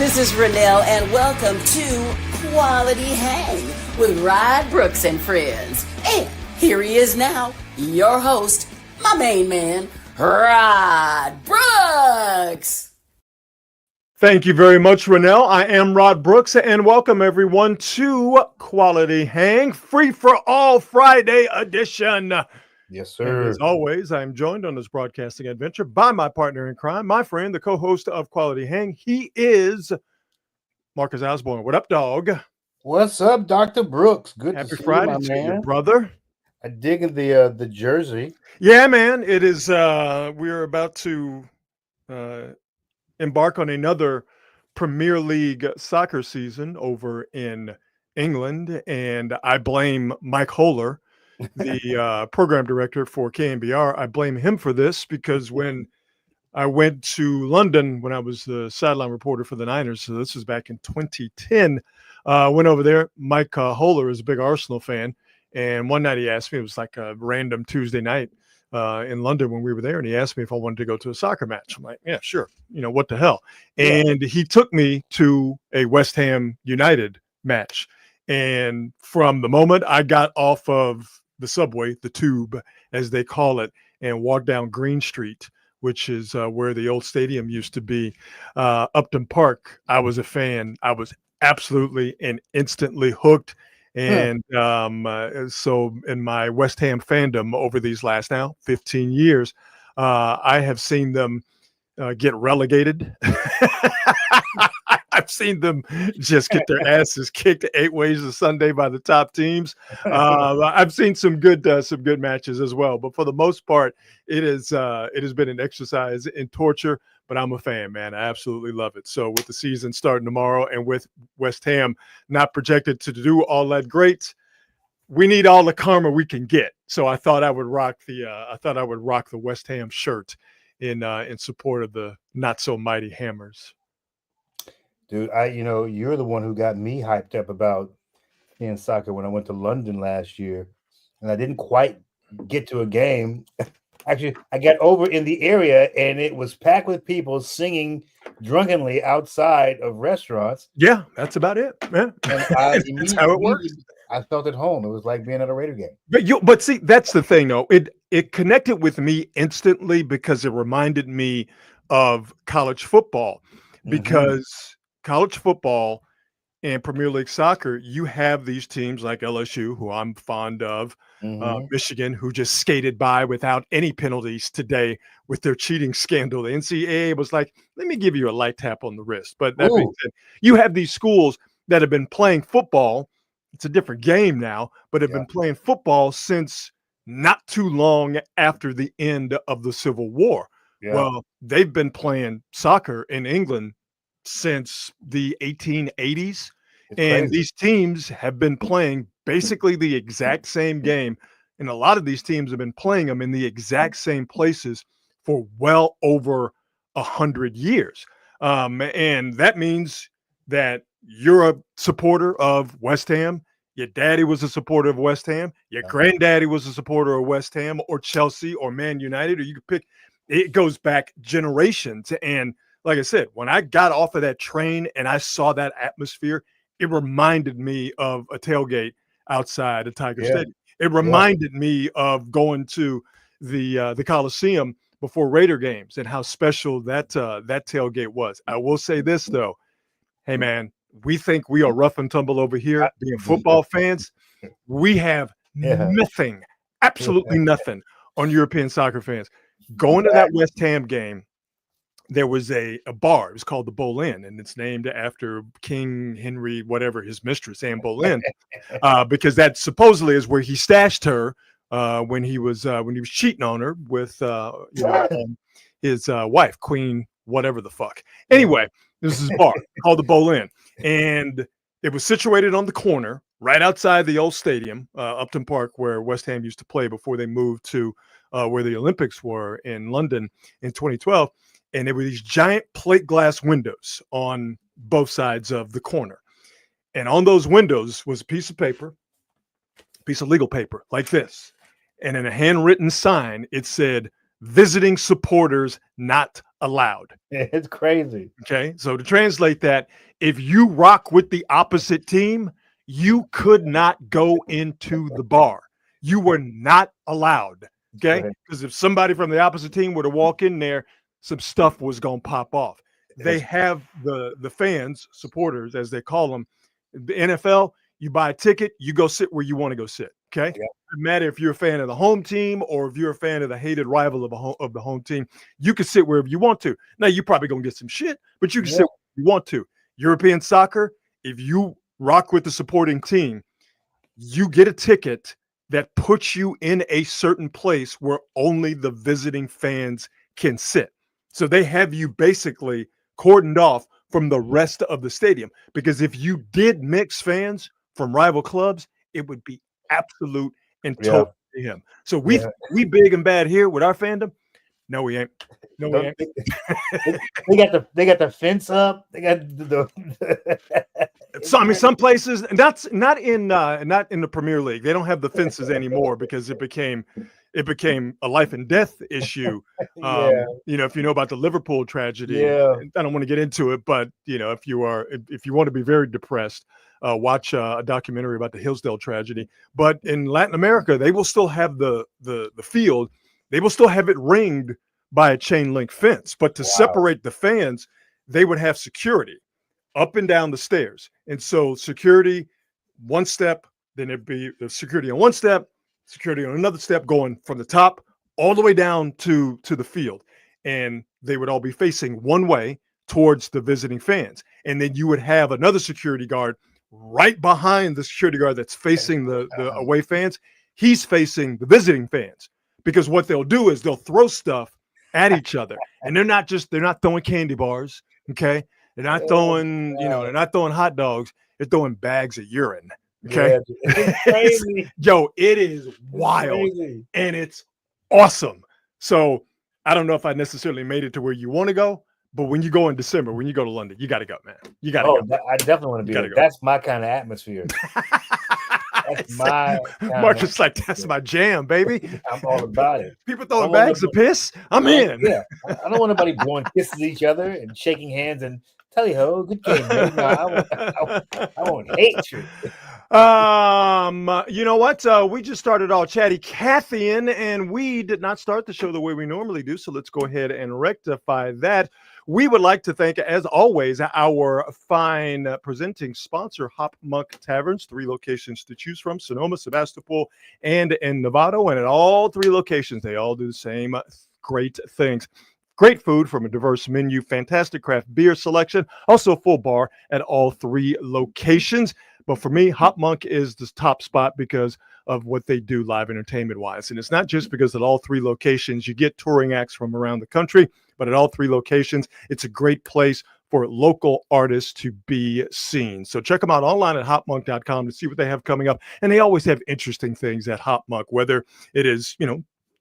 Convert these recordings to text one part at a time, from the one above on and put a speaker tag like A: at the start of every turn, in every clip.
A: This is Renelle, and welcome to Quality Hang with Rod Brooks and friends. And here he is now, your host, my main man, Rod Brooks.
B: Thank you very much, Renelle. I am Rod Brooks, and welcome everyone to Quality Hang, Free for All Friday edition.
C: Yes, sir.
B: And as always, I am joined on this broadcasting adventure by my partner in crime, my friend, the co-host of Quality Hang. He is Marcus Osborne. What up, dog?
C: What's up, Dr. Brooks? Good
B: Happy
C: to see
B: Friday
C: you, my
B: to
C: man.
B: you, brother.
C: I dig the jersey.
B: Yeah, man. It is. We're about to embark on another Premier League soccer season over in England, and I blame Mike Holler, the program director for KNBR. I blame him for this because when I went to London when I was the sideline reporter for the Niners, so this was back in 2010, went over there. Mike Holler is a big Arsenal fan, and one night he asked me, it was like a random Tuesday night in London when we were there, and he asked me if I wanted to go to a soccer match. I'm like, yeah, sure. You know, what the hell? And he took me to a West Ham United match. And from the moment I got off of the subway, the tube, as they call it, and walked down Green Street, which is where the old stadium used to be, Upton Park, I was a fan. I was absolutely and instantly hooked. And so in my West Ham fandom over these last now 15 years, I have seen them get relegated. I've seen them just get their asses kicked 8 ways a Sunday by the top teams. I've seen some good matches as well, but for the most part, it has been an exercise in torture. But I'm a fan, man. I absolutely love it. So with the season starting tomorrow and with West Ham not projected to do all that great, we need all the karma we can get. So I thought I would rock the West Ham shirt in support of the not so mighty Hammers.
C: Dude, you're the one who got me hyped up about playing soccer when I went to London last year, and I didn't quite get to a game. Actually, I got over in the area, and it was packed with people singing drunkenly outside of restaurants.
B: Yeah, that's about it, man.
C: And
B: that's how it works.
C: I felt at home. It was like being at a Raider game.
B: But see, that's the thing, though. It connected with me instantly because it reminded me of college football, because college football and Premier League soccer, you have these teams like LSU, who I'm fond of, Michigan, who just skated by without any penalties today with their cheating scandal. The NCAA was like, let me give you a light tap on the wrist. But that being said, you have these schools that have been playing football. It's a different game now, but have been playing football since not too long after the end of the Civil War. Yeah. Well, they've been playing soccer in England since the 1880s. And these teams have been playing basically the exact same game. And a lot of these teams have been playing them in the exact same places for well over 100 years. And that means that you're a supporter of West Ham. Your daddy was a supporter of West Ham. Your granddaddy was a supporter of West Ham or Chelsea or Man United, or you could pick. It goes back generations. And like I said, when I got off of that train and I saw that atmosphere, it reminded me of a tailgate outside of Tiger Stadium. It reminded me of going to the Coliseum before Raider games and how special that tailgate was. I will say this, though. Hey, man, we think we are rough and tumble over here being football fans. We have nothing, absolutely nothing on European soccer fans. Going to that West Ham game, there was a bar. It was called the Boleyn, and it's named after King Henry, whatever, his mistress, Anne Boleyn, because that supposedly is where he stashed her when he was cheating on her with his wife, Queen whatever the fuck. Anyway, this is a bar called the Boleyn, and it was situated on the corner right outside the old stadium, Upton Park, where West Ham used to play before they moved to where the Olympics were in London in 2012. And there were these giant plate glass windows on both sides of the corner. And on those windows was a piece of paper, a piece of legal paper like this. And in a handwritten sign, it said, "Visiting supporters not allowed.
C: It's crazy.
B: Okay. So to translate that, if you rock with the opposite team, you could not go into the bar. You were not allowed. Okay. Because if somebody from the opposite team were to walk in there, some stuff was going to pop off. They have the fans, supporters, as they call them. The NFL, you buy a ticket, you go sit where you want to go sit. Okay.
C: Yeah.
B: Doesn't matter if you're a fan of the home team or if you're a fan of the hated rival of the home team, you can sit wherever you want to. Now, you're probably going to get some shit, but you can sit where you want to. European soccer, if you rock with the supporting team, you get a ticket that puts you in a certain place where only the visiting fans can sit. So they have you basically cordoned off from the rest of the stadium, because if you did mix fans from rival clubs, it would be absolute and total to him. So we big and bad here with our fandom. No, we ain't. No, we ain't.
C: They got the fence up. They got the
B: So I mean, some places, and that's not in the Premier League. They don't have the fences anymore because it became a life and death issue. You know, if you know about the Liverpool tragedy, I don't want to get into it, but you know, if you want to be very depressed, watch a documentary about the Hillsdale tragedy. But in Latin America, they will still have the field. They will still have it ringed by a chain link fence, but to separate the fans, they would have security up and down the stairs. And so security one step, then it'd be the security on one step, security on another step, going from the top all the way down to the field. And they would all be facing one way towards the visiting fans. And then you would have another security guard right behind the security guard that's facing the away fans. He's facing the visiting fans, because what they'll do is they'll throw stuff at each other. And they're not throwing candy bars. Okay. They're not throwing, they're not throwing hot dogs. They're throwing bags of urine. Okay.
C: It's crazy.
B: Yo, it is wild and it's awesome. So I don't know if I necessarily made it to where you want to go, but when you go in December, when you go to London, you got to go, man. You got to go.
C: I definitely want to be there. Go. That's my kind of atmosphere. That's my
B: Marcus like, that's my jam, baby.
C: I'm all about it.
B: People throwing bags of piss. I'm in.
C: Yeah. I don't want anybody blowing kisses at each other and shaking hands and tell you, oh, good game, man. No, I won't hate you.
B: You know what? We just started all chatty Cathy-ing, and we did not start the show the way we normally do. So let's go ahead and rectify that. We would like to thank, as always, our fine presenting sponsor, Hop Monk Taverns. 3 locations to choose from: Sonoma, Sebastopol, and in Novato. And at all 3 locations, they all do the same great things. Great food from a diverse menu, fantastic craft beer selection, also full bar at all 3 locations. But for me, Hop Monk is the top spot because of what they do live entertainment-wise. And it's not just because at all 3 locations you get touring acts from around the country, but at all 3 locations, it's a great place for local artists to be seen. So check them out online at hopmonk.com to see what they have coming up. And they always have interesting things at Hop Monk, whether it is,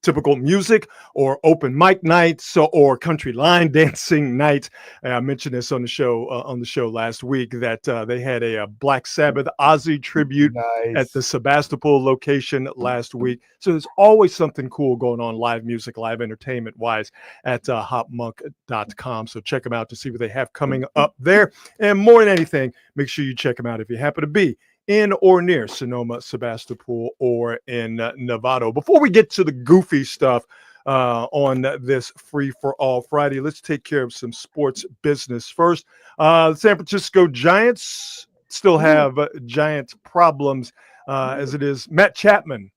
B: typical music or open mic nights or country line dancing nights. I mentioned this on the show last week that they had a Black Sabbath Ozzy tribute at the Sebastopol location last week. So there's always something cool going on live music, live entertainment wise at hopmonk.com. So check them out to see what they have coming up there. And more than anything, make sure you check them out if you happen to be in or near Sonoma, Sebastopol, or in Novato. Before we get to the goofy stuff on this Free-for-All Friday, let's take care of some sports business first. The San Francisco Giants still have Giant problems as it is. Matt Chapman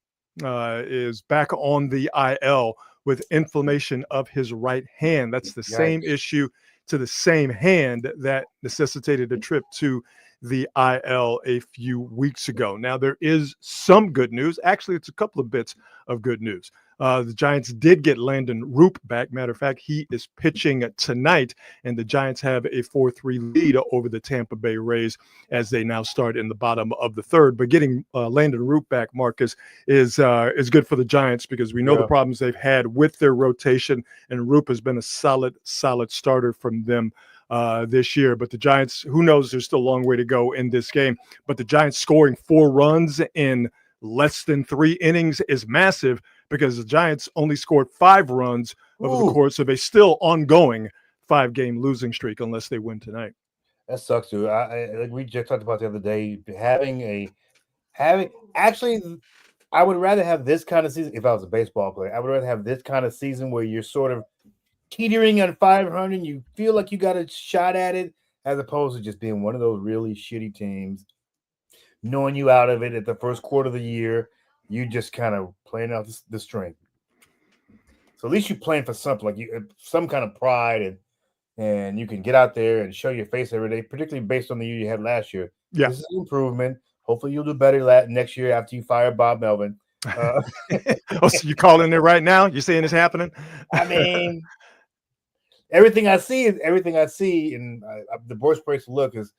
B: is back on the IL with inflammation of his right hand. That's the same issue to the same hand that necessitated a trip to the IL a few weeks ago. Now, there is some good news. Actually, it's a couple of bits of good news. The Giants did get Landon Roop back. Matter of fact, he is pitching tonight, and the Giants have a 4-3 lead over the Tampa Bay Rays as they now start in the bottom of the 3rd. But getting Landon Roop back, Marcus, is good for the Giants because we know the problems they've had with their rotation, and Roop has been a solid starter from them this year. But the Giants, who knows, there's still a long way to go in this game. But the Giants scoring 4 runs in less than 3 innings is massive because the Giants only scored 5 runs over the course of a still ongoing 5-game losing streak unless they win tonight.
C: That sucks, dude. Like we just talked about the other day, actually, I would rather have this kind of season if I was a baseball player. I would rather have this kind of season where you're sort of teetering on 500, you feel like you got a shot at it, as opposed to just being one of those really shitty teams, knowing you out of it at the first quarter of the year. You just kind of playing out the string. So at least you're playing for something, like some kind of pride, and you can get out there and show your face every day, particularly based on the year you had last year.
B: Yeah.
C: This is an improvement. Hopefully you'll do better next year after you fire Bob Melvin.
B: Oh, so you calling it right now? You're saying it's happening?
C: I mean, everything I see, and the worst place to look is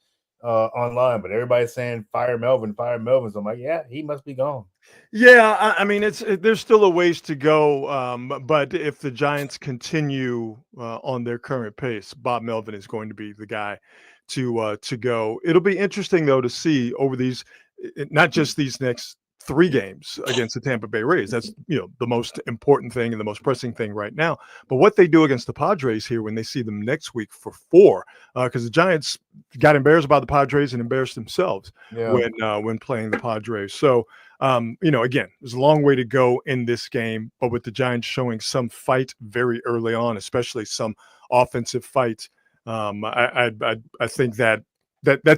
C: online, but everybody's saying fire Melvin. So I'm like, yeah, he must be gone.
B: Yeah, I mean, there's still a ways to go, but if the Giants continue on their current pace, Bob Melvin is going to be the guy to go. It'll be interesting though to see over these, not just these next 3 games against the Tampa Bay Rays. That's the most important thing and the most pressing thing right now. But what they do against the Padres here when they see them next week for 4, because the Giants got embarrassed by the Padres and embarrassed themselves when playing the Padres. So again, there's a long way to go in this game, but with the Giants showing some fight very early on, especially some offensive fight, I think that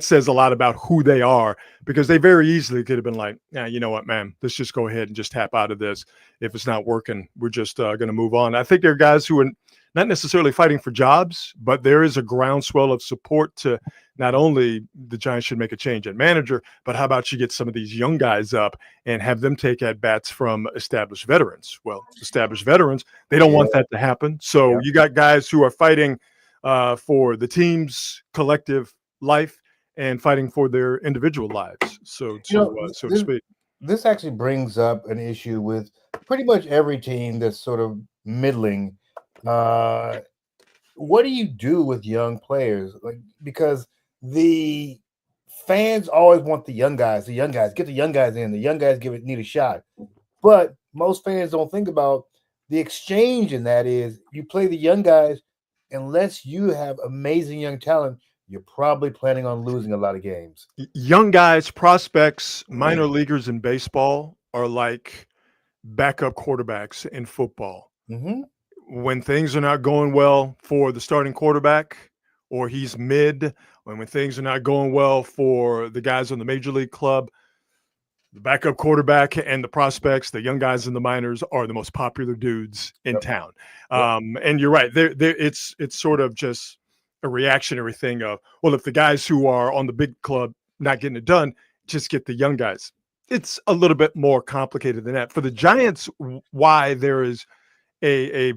B: says a lot about who they are, because they very easily could have been like, yeah, you know what, man, let's just go ahead and just tap out of this. If it's not working, we're just going to move on. I think there are guys who are not necessarily fighting for jobs, but there is a groundswell of support to not only the Giants should make a change at manager, but how about you get some of these young guys up and have them take at bats from established veterans? Well, established veterans, they don't want that to happen. So you got guys who are fighting for the team's collective life and fighting for their individual lives, so to speak.
C: This actually brings up an issue with pretty much every team that's sort of middling. What do you do with young players? Like, because the fans always want the young guys, get the young guys in, the young guys need a shot. But most fans don't think about the exchange in that is you play the young guys, unless you have amazing young talent, you're probably planning on losing a lot of games.
B: Young guys, prospects, minor leaguers in baseball are like backup quarterbacks in football.
C: Mm-hmm.
B: When things are not going well for the starting quarterback, or he's mid, when things are not going well for the guys on the major league club, the backup quarterback and the prospects, the young guys in the minors, are the most popular dudes in town. And you're right. It's sort of just a reactionary thing of, well, if the guys who are on the big club not getting it done, just get the young guys. It's a little bit more complicated than that. For the Giants, why there is a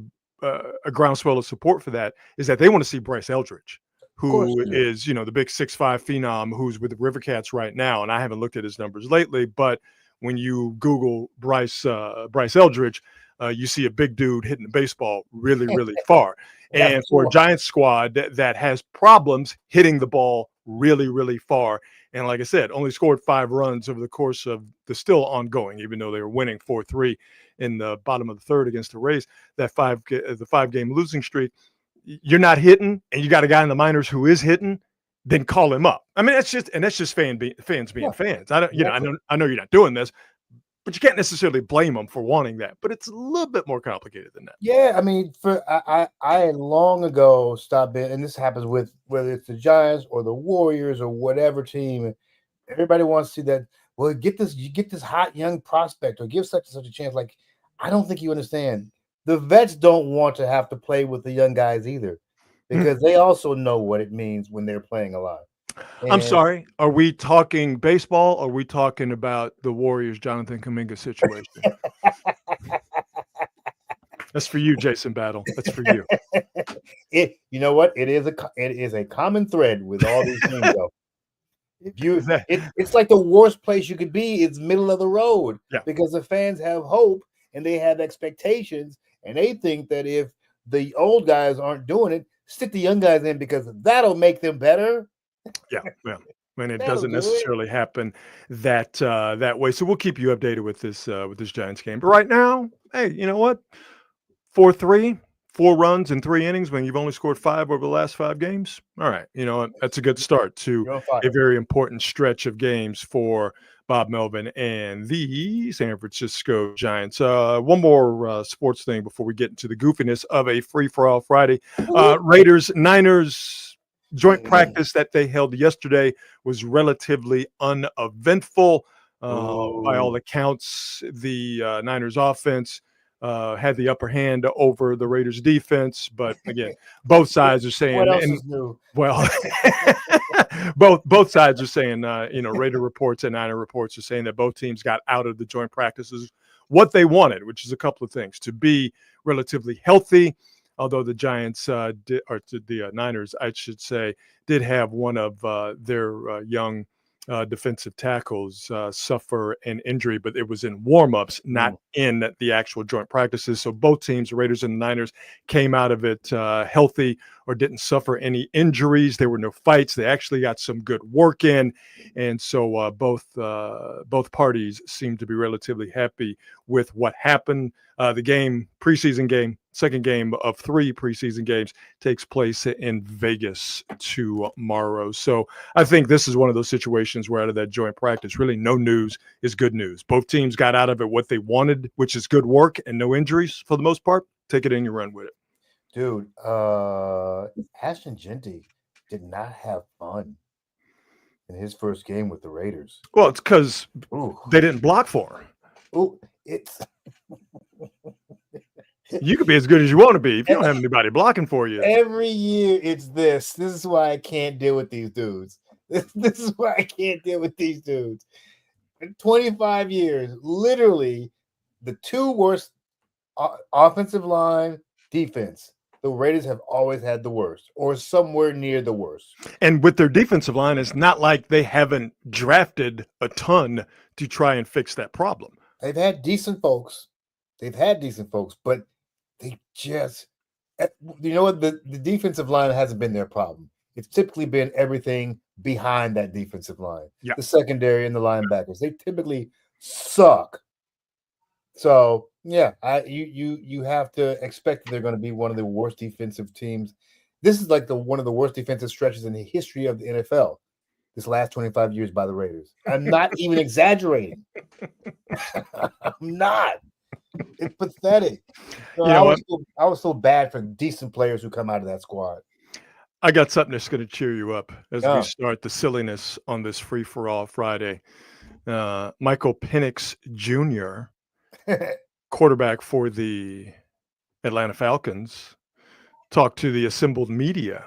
B: groundswell of support for that is that they want to see Bryce Eldridge, who is, the big 6'5" phenom who's with the River Cats right now. And I haven't looked at his numbers lately, but when you Google Bryce Eldridge, you see a big dude hitting the baseball really, really far. And for a Giants squad that has problems hitting the ball really, really far, and like I said, only scored 5 runs over the course of the still ongoing, even though they were winning 4-3 in the bottom of the 3rd against the Rays, the 5-game losing streak, you're not hitting, and you got a guy in the minors who is hitting, then call him up. I mean, that's just fans being fans. I know you're not doing this, but you can't necessarily blame them for wanting that. But it's a little bit more complicated than that.
C: Yeah, I mean, I long ago stopped being, and this happens with whether it's the Giants or the Warriors or whatever team. Everybody wants to see that. Well, you get this hot young prospect or give such and such a chance. Like, I don't think you understand. The vets don't want to have to play with the young guys either, because they also know what it means when they're playing a lot.
B: I'm sorry. Are we talking baseball? Or are we talking about the Warriors' Jonathan Kuminga situation? That's for you, Jason Battle. That's for you.
C: You know what? It is a common thread with all these things, though. It's like the worst place you could be is middle of the road, because the fans have hope and they have expectations, and they think that if the old guys aren't doing it, stick the young guys in because that'll make them better.
B: Yeah. When it doesn't necessarily happen that way. So we'll keep you updated with this Giants game. But right now, hey, you know what? 4-3, 4 runs in 3 innings when you've only scored 5 over the last 5 games. All right, that's a good start to
C: You're on fire.
B: a very important stretch of games for Bob Melvin and the San Francisco Giants. One more sports thing before we get into the goofiness of a free-for-all Friday. Raiders-Niners joint practice that they held yesterday was relatively uneventful. By all accounts, the Niners offense had the upper hand over the Raiders defense, but again, both sides are saying,
C: what else is new?
B: Well, both sides are saying, Raider reports and Niner reports are saying that both teams got out of the joint practices what they wanted, which is a couple of things: to be relatively healthy. Although the Giants the Niners, I should say, did have one of their young defensive tackles suffer an injury, but it was in warm-ups, not in the actual joint practices. So both teams, the Raiders and the Niners, came out of it healthy or didn't suffer any injuries. There were no fights. They actually got some good work in. And so both parties seem to be relatively happy with what happened. The preseason game, second game of 3 preseason games, takes place in Vegas tomorrow. So I think this is one of those situations where out of that joint practice, really no news is good news. Both teams got out of it what they wanted, which is good work and no injuries for the most part. Take it and you run with it.
C: Dude, Ashton Jeanty did not have fun in his first game with the Raiders.
B: Well, it's because they didn't block for him. You could be as good as you want to be if you don't have anybody blocking for you.
C: Every year it's this. This is why I can't deal with these dudes. This is why I can't deal with these dudes. In 25 years, literally the 2 worst offensive line, defense. The Raiders have always had the worst or somewhere near the worst.
B: And with their defensive line, it's not like they haven't drafted a ton to try and fix that problem.
C: They've had decent folks. But they just, what? The defensive line hasn't been their problem. It's typically been everything behind that defensive line.
B: Yeah.
C: The secondary and the linebackers. They typically suck. So, yeah, you have to expect that they're going to be one of the worst defensive teams. This is like one of the worst defensive stretches in the history of the NFL. This last 25 years by the Raiders. I'm not even exaggerating. I'm not. It's pathetic. So I was so bad for decent players who come out of that squad.
B: I got something that's going to cheer you up as we start the silliness on this free-for-all Friday. Michael Penix Jr., quarterback for the Atlanta Falcons, talked to the assembled media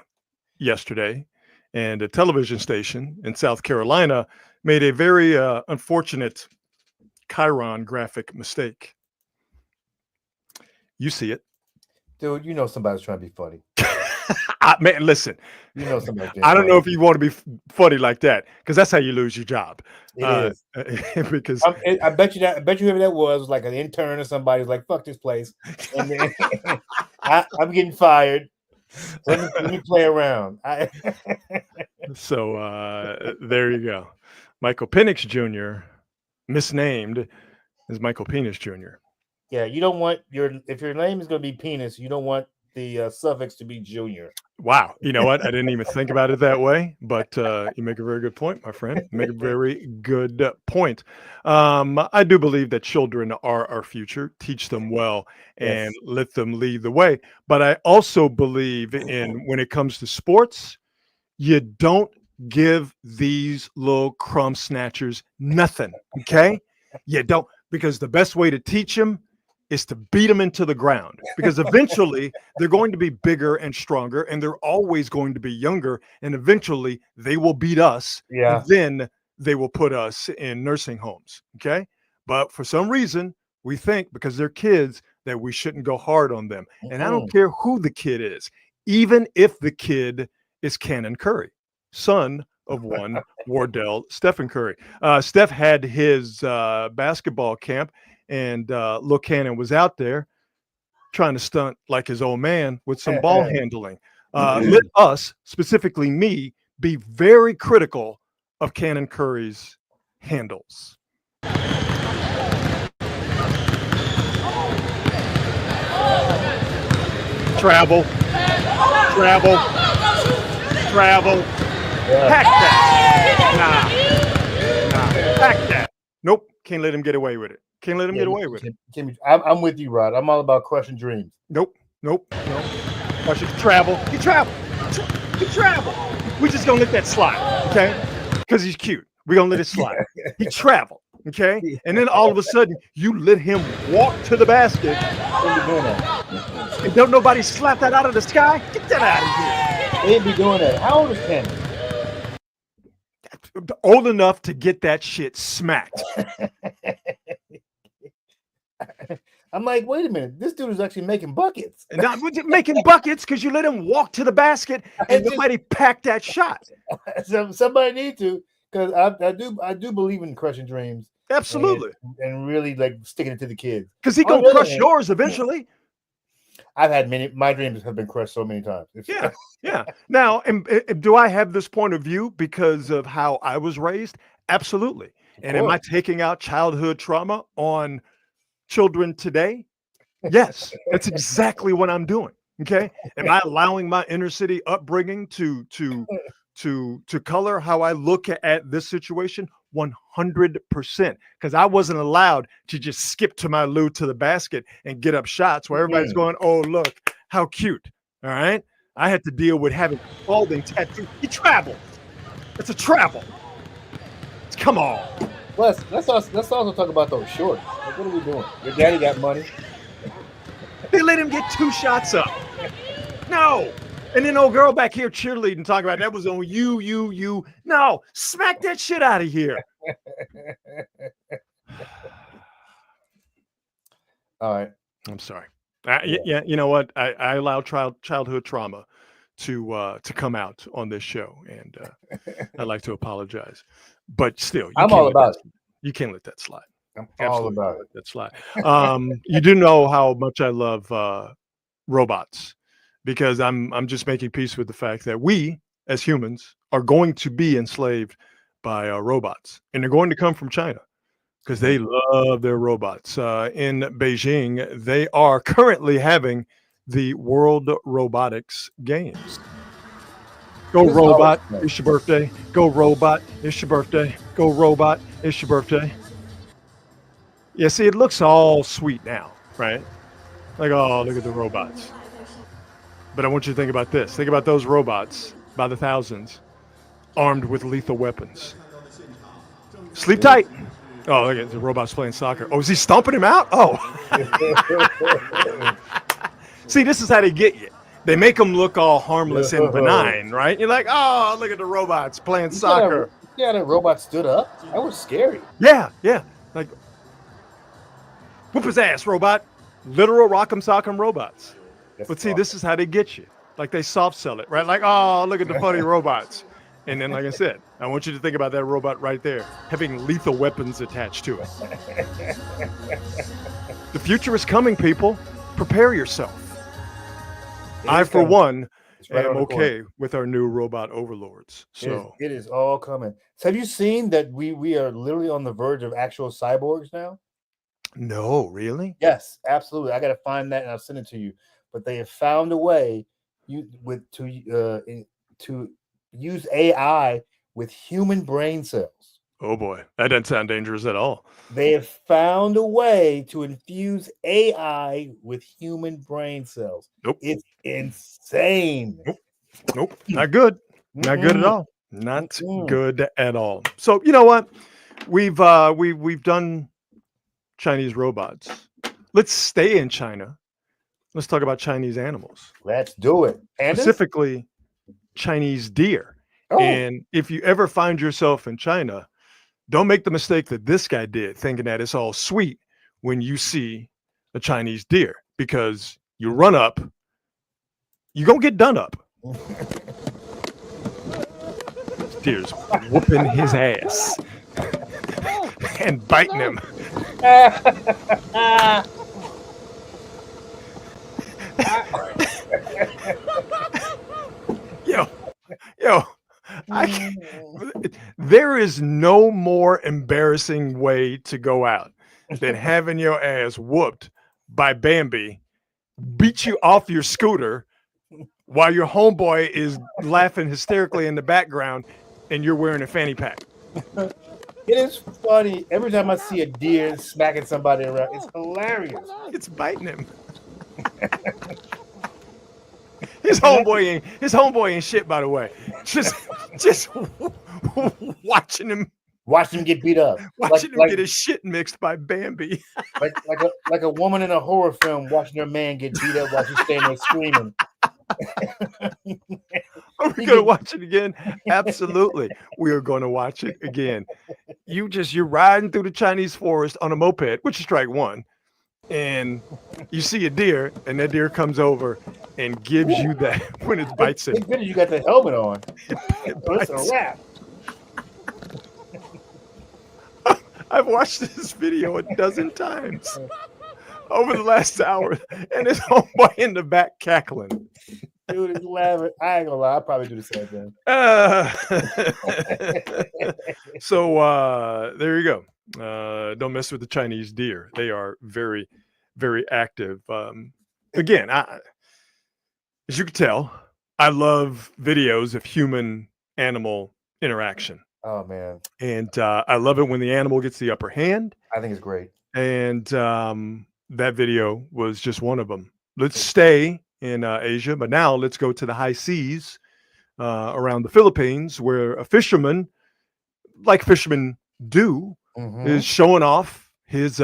B: yesterday, and a television station in South Carolina made a very unfortunate Chiron graphic mistake. You see it.
C: Dude, you know somebody's trying to be funny.
B: Man, listen.
C: You know somebody.
B: I don't know if you want to be funny like that, because that's how you lose your job.
C: It is.
B: Because
C: I bet you whoever that was like an intern or somebody was like, fuck this place. And then I'm getting fired. Let me play around.
B: So there you go. Michael Penix Jr., misnamed as Michael Penis Jr.
C: Yeah, you don't want if your name is going to be Penis, you don't want the suffix to be Junior.
B: Wow. You know what? I didn't even think about it that way, but you make a very good point, my friend. You make a very good point. I do believe that children are our future. Teach them well and let them lead the way. But I also believe in, when it comes to sports, you don't give these little crumb snatchers nothing, okay? You don't, because the best way to teach them is to beat them into the ground, because eventually they're going to be bigger and stronger, and they're always going to be younger, and eventually they will beat us.
C: Yeah.
B: And then they will put us in nursing homes. Okay. But for some reason, we think because they're kids that we shouldn't go hard on them. And I don't care who the kid is, even if the kid is Cannon Curry, son of one Wardell Stephen Curry. Steph had his basketball camp, and Lil Cannon was out there trying to stunt like his old man with some ball handling. Let us, specifically me, be very critical of Cannon Curry's handles. travel, travel, travel.
C: Yeah.
B: Pack that. Nah. Pack that. Nope. Can't let him get away with it. Can't let him get away with it.
C: I'm with you, Rod. I'm all about crushing dreams.
B: Nope. Watch it. Travel. He travel. He travel. We just gonna let that slide, okay? Because he's cute. We're gonna let it slide. He traveled, okay? And then all of a sudden, you let him walk to the basket.
C: They be doing that.
B: And don't nobody slap that out of the sky? Get that out of here.
C: They be doing that. How old is Kenny?
B: Old enough to get that shit smacked.
C: I'm like, wait a minute. This dude is actually making buckets.
B: And not making buckets because you let him walk to the basket and nobody packed that shot.
C: Somebody need to, because I do believe in crushing dreams.
B: Absolutely.
C: And really like sticking it to the kids.
B: Because he gonna crush yours eventually.
C: I've had my dreams have been crushed so many times.
B: Yeah. Now, do I have this point of view because of how I was raised? Absolutely. And am I taking out childhood trauma on children today? Yes, that's exactly what I'm doing. Okay. Am I allowing my inner city upbringing to color how I look at this situation? 100%. Because I wasn't allowed to just skip to my loo to the basket and get up shots where everybody's going, oh, look, how cute. All right. I had to deal with having clothing tattoo. He traveled. It's a travel. Come on.
C: Let's also talk about those shorts. Like, what are we doing? Your daddy got money.
B: They let him get 2 shots up. No. And then old girl back here cheerleading, talking about that was on you. No, smack that shit out of here.
C: All right.
B: I'm sorry. Yeah, you know what? I allow childhood trauma to come out on this show, and I'd like to apologize. But still,
C: I'm all about it.
B: You can't let that slide.
C: I'm all about it.
B: That slide. You do know how much I love robots, because I'm just making peace with the fact that we as humans are going to be enslaved by robots, and they're going to come from China because they love their robots. In Beijing, they are currently having the World Robotics Games. Go robot, it's your birthday. Go robot, it's your birthday. Go robot, it's your birthday. Yeah, see, it looks all sweet now, right? Like, oh, look at the robots. But I want you to think about this. Think about those robots by the thousands, armed with lethal weapons. Sleep tight. Oh, look at the robots playing soccer. Oh, is he stomping him out? Oh. See, this is how they get you. They make them look all harmless and benign, right? You're like, oh, look at the robots playing soccer.
C: Yeah, that robot stood up. That was scary.
B: Yeah. Like, whoop his ass, robot. Literal rock'em sock'em robots. But see, this is how they get you. Like, they soft sell it, right? Like, oh, look at the funny robots. And then, like I said, I want you to think about that robot right there, having lethal weapons attached to it. The future is coming, people. Prepare yourself. I, for one, am okay with our new robot overlords. So
C: it is all coming. So have you seen that we are literally on the verge of actual cyborgs now?
B: No, really?
C: Yes, absolutely. I got to find that and I'll send it to you. But they have found a way to use AI with human brain cells.
B: Oh boy, that doesn't sound dangerous at all.
C: They have found a way to infuse AI with human brain cells.
B: Nope.
C: It's insane.
B: Nope. Not good. Not good at all. Not good at all. So you know what? We've done Chinese robots. Let's stay in China. Let's talk about Chinese animals.
C: Let's do it. And
B: specifically Chinese deer. Oh. And if you ever find yourself in China, don't make the mistake that this guy did, thinking that it's all sweet when you see a Chinese deer, because you run up, you're going to get done up. Deer's whooping his ass and biting him. Yo, there is no more embarrassing way to go out than having your ass whooped by Bambi beat you off your scooter while your homeboy is laughing hysterically in the background and you're wearing a fanny pack.
C: It is funny. Every time I see a deer smacking somebody around, it's hilarious.
B: It's biting him. His homeboy ain't shit, by the way. Just watching him
C: get beat up.
B: Watching him get his shit mixed by Bambi.
C: like a woman in a horror film watching her man get beat up while she's standing there screaming.
B: Are we going to watch it again? Absolutely. We are going to watch it again. You're riding through the Chinese forest on a moped, which is strike one, and you see a deer, and that deer comes over and gives you that when it bites it.
C: It's good you got the helmet on. It's a wrap.
B: I've watched this video a dozen times over the last hour, and his homeboy in the back cackling.
C: Dude is laughing. I ain't gonna lie, I'll probably do the same thing.
B: So there you go. Don't mess with the Chinese deer. They are very, very active. Again, as you can tell, I love videos of human-animal interaction.
C: Oh man.
B: And I love it when the animal gets the upper hand.
C: I think it's great.
B: And that video was just one of them. Let's stay in Asia, but now let's go to the high seas around the Philippines, where a fisherman, like fishermen do, is showing off his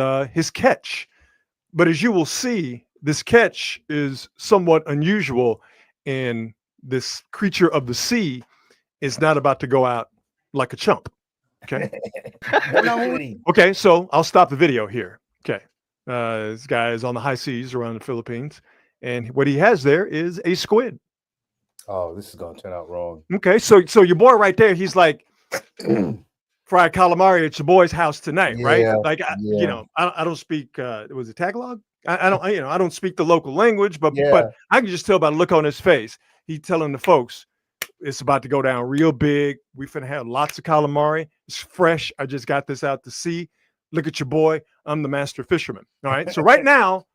B: catch. But as you will see, this catch is somewhat unusual, and this creature of the sea is not about to go out like a chump. Okay. Okay, so I'll stop the video here. Okay. This guy is on the high seas around the Philippines, and what he has there is a squid.
C: Oh, this is gonna turn out wrong.
B: Okay, so your boy right there, he's like, fried calamari at your boy's house tonight, right? Like, you know, I don't speak. Was it Tagalog? I don't speak the local language, but I can just tell by the look on his face. He's telling the folks, it's about to go down real big. We finna have lots of calamari. It's fresh. I just got this out to sea. Look at your boy. I'm the master fisherman. All right. So right now,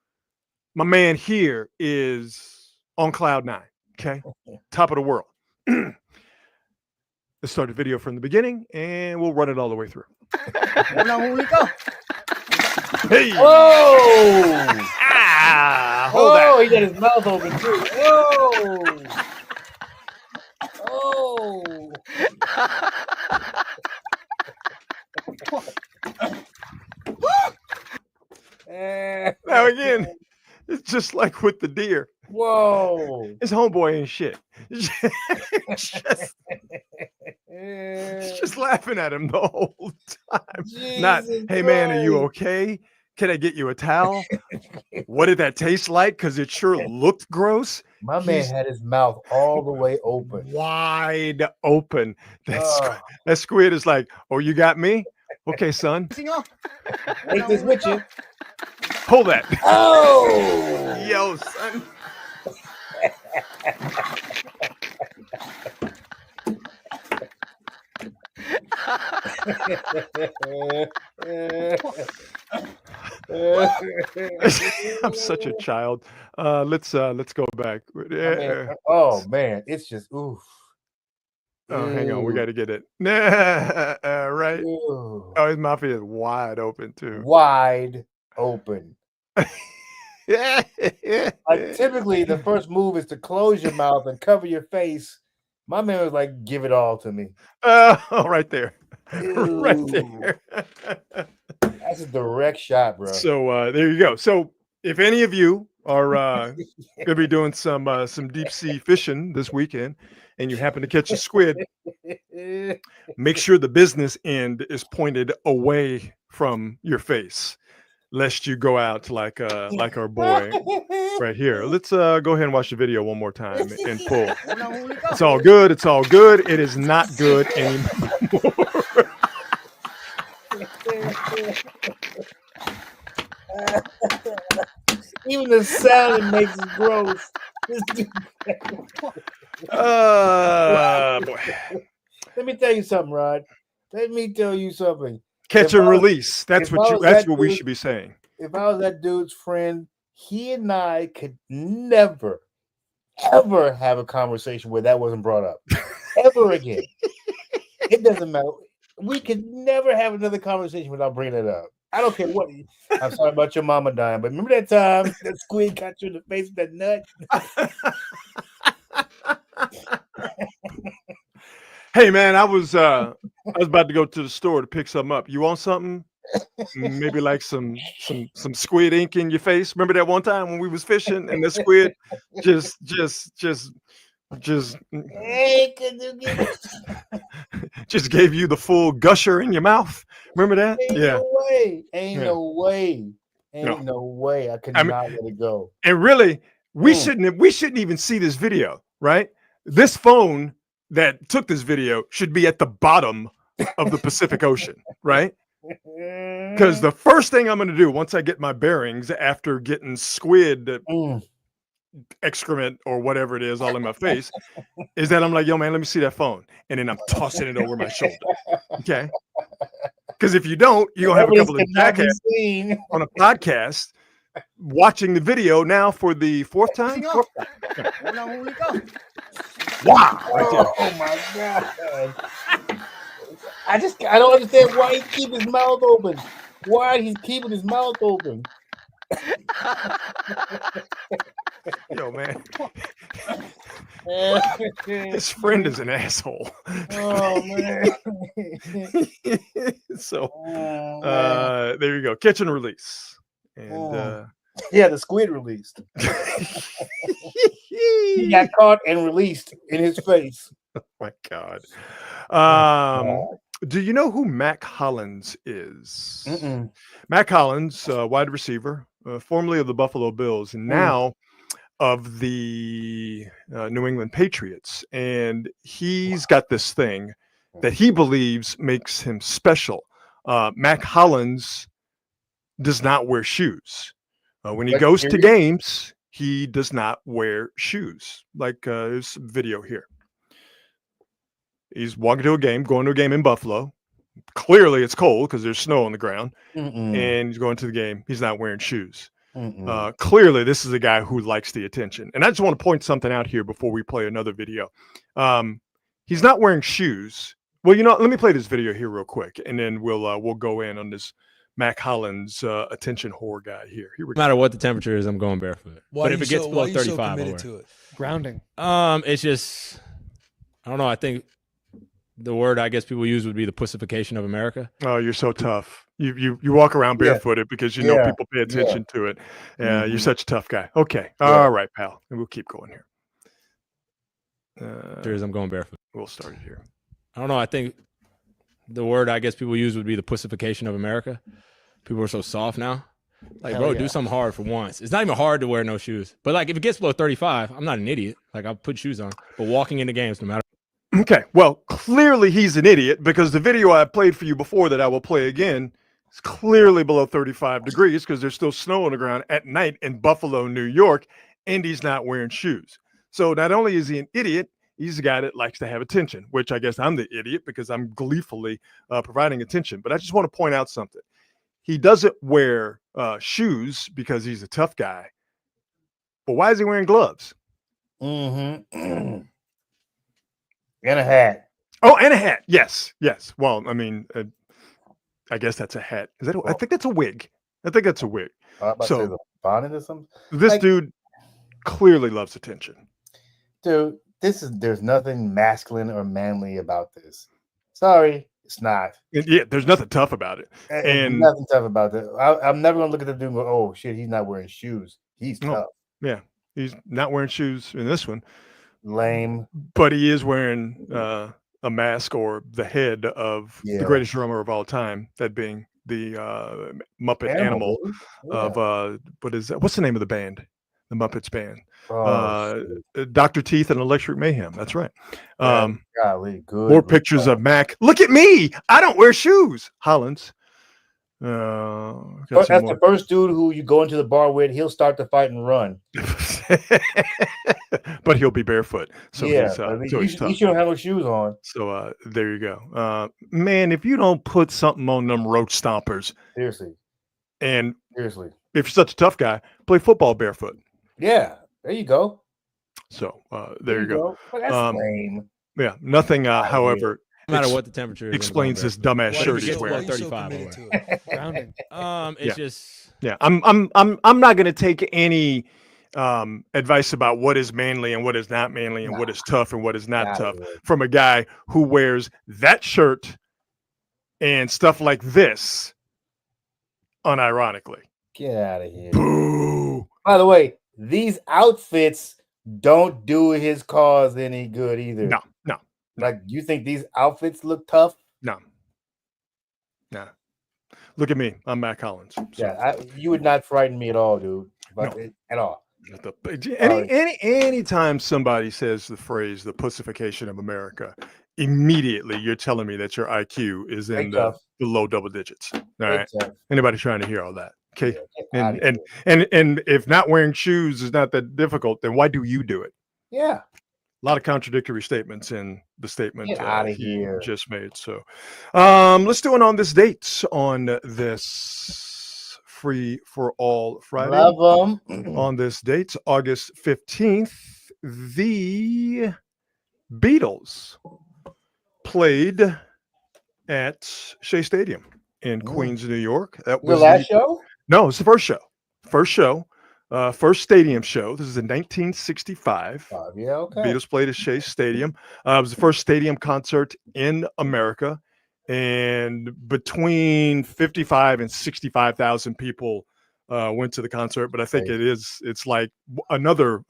B: my man here is on cloud 9. Okay. Top of the world. Let's start the video from the beginning and we'll run it all the way through.
D: Now here we go.
B: Hey.
C: Oh!
B: Hold that.
C: He got his mouth open too. Whoa! Oh!
B: Now again, it's just like with the deer.
C: Whoa!
B: His homeboy ain't shit. It's just laughing at him the whole time.
C: Jesus
B: Not, hey man, are you
C: Christ.
B: okay? Can I get you a towel? What did that taste like? Because it sure looked gross.
C: My man had his mouth all the way open.
B: Wide open. That squid is like, oh, you got me? Okay, son.
C: Take this with you.
B: Hold that.
C: Oh!
B: Yo, son. I'm such a child. Let's go back.
C: Oh man, it's just oof.
B: Oh, hang on, we got to get it. Right.
C: Ooh.
B: Oh, his mouth is wide open too.
C: Wide open.
B: Yeah.
C: Like typically, the first move is to close your mouth and cover your face. My man was like, "Give it all to me."
B: Oh, right there.
C: Ew.
B: Right there.
C: That's a direct shot, bro.
B: So there you go. So if any of you are going to be doing some deep sea fishing this weekend and you happen to catch a squid, make sure the business end is pointed away from your face, lest you go out like our boy right here. Let's go ahead and watch the video one more time in full. It's all good. It's all good. It is not good anymore.
C: Even the sound it makes is gross.
B: Boy.
C: Let me tell you something, Rod. Let me tell you something.
B: Catch
C: If
B: and
C: I was-
B: release. That's
C: if I
B: what
C: was
B: that's
C: that
B: what we
C: dude-
B: should be saying.
C: If I was that dude's friend, he and I could never, ever have a conversation where that wasn't brought up ever again. It doesn't matter. We could never have another conversation without bringing it up. I don't care what. I'm sorry about your mama dying, but remember that time that squid got you in the face with that nut?
B: Hey man, I was about to go to the store to pick something up. You want something? Maybe like some squid ink in your face. Remember that one time when we was fishing and the squid just
C: Hey, could you give me?
B: just gave you the full gusher in your mouth. Remember that?
C: Ain't
B: Yeah.
C: no way. Ain't
B: Yeah.
C: no way. Ain't
B: No.
C: no way. I could
B: I mean-
C: not let it go.
B: And really, we
C: Mm.
B: shouldn't even see this video, right? This phone that took this video should be at the bottom of the Pacific Ocean, right? Because the first thing I'm going to do once I get my bearings after getting squid
C: Mm.
B: excrement or whatever it is all in my face is that I'm like, yo, man, let me see that phone. And then I'm tossing it over my shoulder. Okay. Because if you don't, you're going to have a couple of
C: Evidence cannot be
B: jackasses
C: seen.
B: on a podcast watching the video now for the fourth time.
D: Go. Hola, Julio.
B: Wow. Right there.
C: Oh my god! I don't understand why he keep his mouth open. Why he's keeping his mouth open?
B: Yo, man,
C: oh
B: his friend is an asshole.
C: man!
B: So
C: Oh, man.
B: there you go. Catch and release. And
C: Yeah, the squid released. He got caught and released in his face.
B: my God. Do you know who Mac Hollins is?
C: Mm-mm.
B: Mac Hollins, wide receiver, formerly of the Buffalo Bills, and now of the New England Patriots. And he's got this thing that he believes makes him special. Mac Hollins does not wear shoes. When he
C: Like,
B: goes to
C: period?
B: games, he does not wear shoes. Like there's a video here. He's walking to a game, going to a game in Buffalo. Clearly, it's cold because there's snow on the ground,
C: Mm-mm.
B: and he's going to the game. He's not wearing shoes.
C: Mm-mm.
B: Clearly, this is a guy who likes the attention. And I just want to point something out here before we play another video. He's not wearing shoes. Well, let me play this video here real quick, and then we'll go in on this Mac Hollins attention whore guy here. Here we
E: No
B: go.
E: matter what the temperature is, I'm going barefoot. but if it gets below 35, I'll wear.
D: to it?
F: Grounding.
E: It's just, I don't know. I think the word I guess people use would be the pussification of America.
B: Oh, you're so tough. You walk around
C: Yeah.
B: barefooted because you know
C: Yeah.
B: people pay attention to it. Yeah, you're
C: Mhm.
B: such a tough guy. Okay,
C: Yeah.
B: all right, pal. And we'll keep going here.
E: I'm going barefoot.
B: We'll start it here.
E: I don't know. I think the word I guess people use would be the pussification of America. People are so soft now. Like,
F: Hell
E: bro,
F: yeah.
E: do something hard for once. It's not even hard to wear no shoes. But like, if it gets below 35, I'm not an idiot. Like, I'll put shoes on. But walking into games, no matter.
B: Okay, well, clearly he's an idiot because the video I played for you before that I will play again is clearly below 35 degrees because there's still snow on the ground at night in Buffalo, New York, and he's not wearing shoes. So not only is he an idiot, he's a guy that likes to have attention, which I guess I'm the idiot because I'm gleefully providing attention. But I just want to point out something. He doesn't wear shoes because he's a tough guy. But why is he wearing gloves?
C: Mm-hmm. And a hat.
B: Oh, and a hat. Yes. Well, I mean, I guess that's a hat. Is that? I think that's a wig. I think that's a wig.
C: I was about to
B: So-
C: say the bonnet or something.
B: This
C: Like-
B: dude clearly loves attention.
C: Dude, there's nothing masculine or manly about this. Sorry, it's not.
B: And yeah, there's nothing tough about it.
C: There's
B: And-
C: nothing tough about that. I'm never gonna look at the dude and go, "Oh shit, he's not wearing shoes. He's
B: No.
C: tough."
B: He's not wearing shoes in this one,
C: Lame.
B: but he is wearing a mask or the head of
C: Yeah.
B: the greatest drummer of all time, that being the Muppet animal
C: dude.
B: of what's the name of the band? The Muppets band.
C: Oh, shit.
B: Dr. Teeth and Electric Mayhem. That's right.
C: Yeah, golly, good.
B: More pictures of Mac. Look at me. I don't wear shoes. Hollins. Got
C: But
B: some
C: that's
B: more.
C: the first dude who you go into the bar with. He'll start the fight and run.
B: But he'll be barefoot. So
C: yeah,
B: he's,
C: but
B: so
C: you,
B: he's tough.
C: you shouldn't have no shoes on.
B: So there you go. Man, if you don't put something on them roach stompers
C: Seriously,
B: and
C: seriously.
B: if you're such a tough guy, play football barefoot.
C: Yeah, there you go.
B: So there you go.
C: Well, that's lame.
B: Yeah, nothing.
C: Outta
B: however,
E: No matter what the temperature is,
B: explains this
E: I'm going
B: dumbass
E: barefoot.
B: shirt
E: What if it
B: he's
E: gets below
B: wearing.
E: 35
D: committed
E: over.
D: to it? Grounding.
E: It's just
B: Yeah, I'm not going to take any advice about what is manly and what is not manly and what is tough and what is not
C: Outta
B: tough
C: here.
B: from a guy who wears that shirt and stuff like this unironically.
C: Get out of here.
B: Boo.
C: By the way, these outfits don't do his cause any good either.
B: No.
C: Like, you think these outfits look tough?
B: No. Look at me. I'm Matt Collins. So.
C: Yeah, you would not frighten me at all, dude. At all.
B: Anytime somebody says the phrase "the pussification of America," immediately you're telling me that your IQ is in the low double digits. All right. Anybody trying to hear all that? Okay.
C: Yeah,
B: and if not wearing shoes is not that difficult, then why do you do it?
C: Yeah.
B: A lot of contradictory statements in the statement he just made. So let's do it on this date on this Free for All Friday.
C: Love them.
B: On this date, August 15th, the Beatles played at Shea Stadium in Queens, New York. That was
C: the last show?
B: No, it's the first show. First stadium show. This is in 1965.
C: Yeah, okay.
B: Beatles played at Shea Stadium. It was the first stadium concert in America, and between 55 and 65,000 people went to the concert. But I think it's like another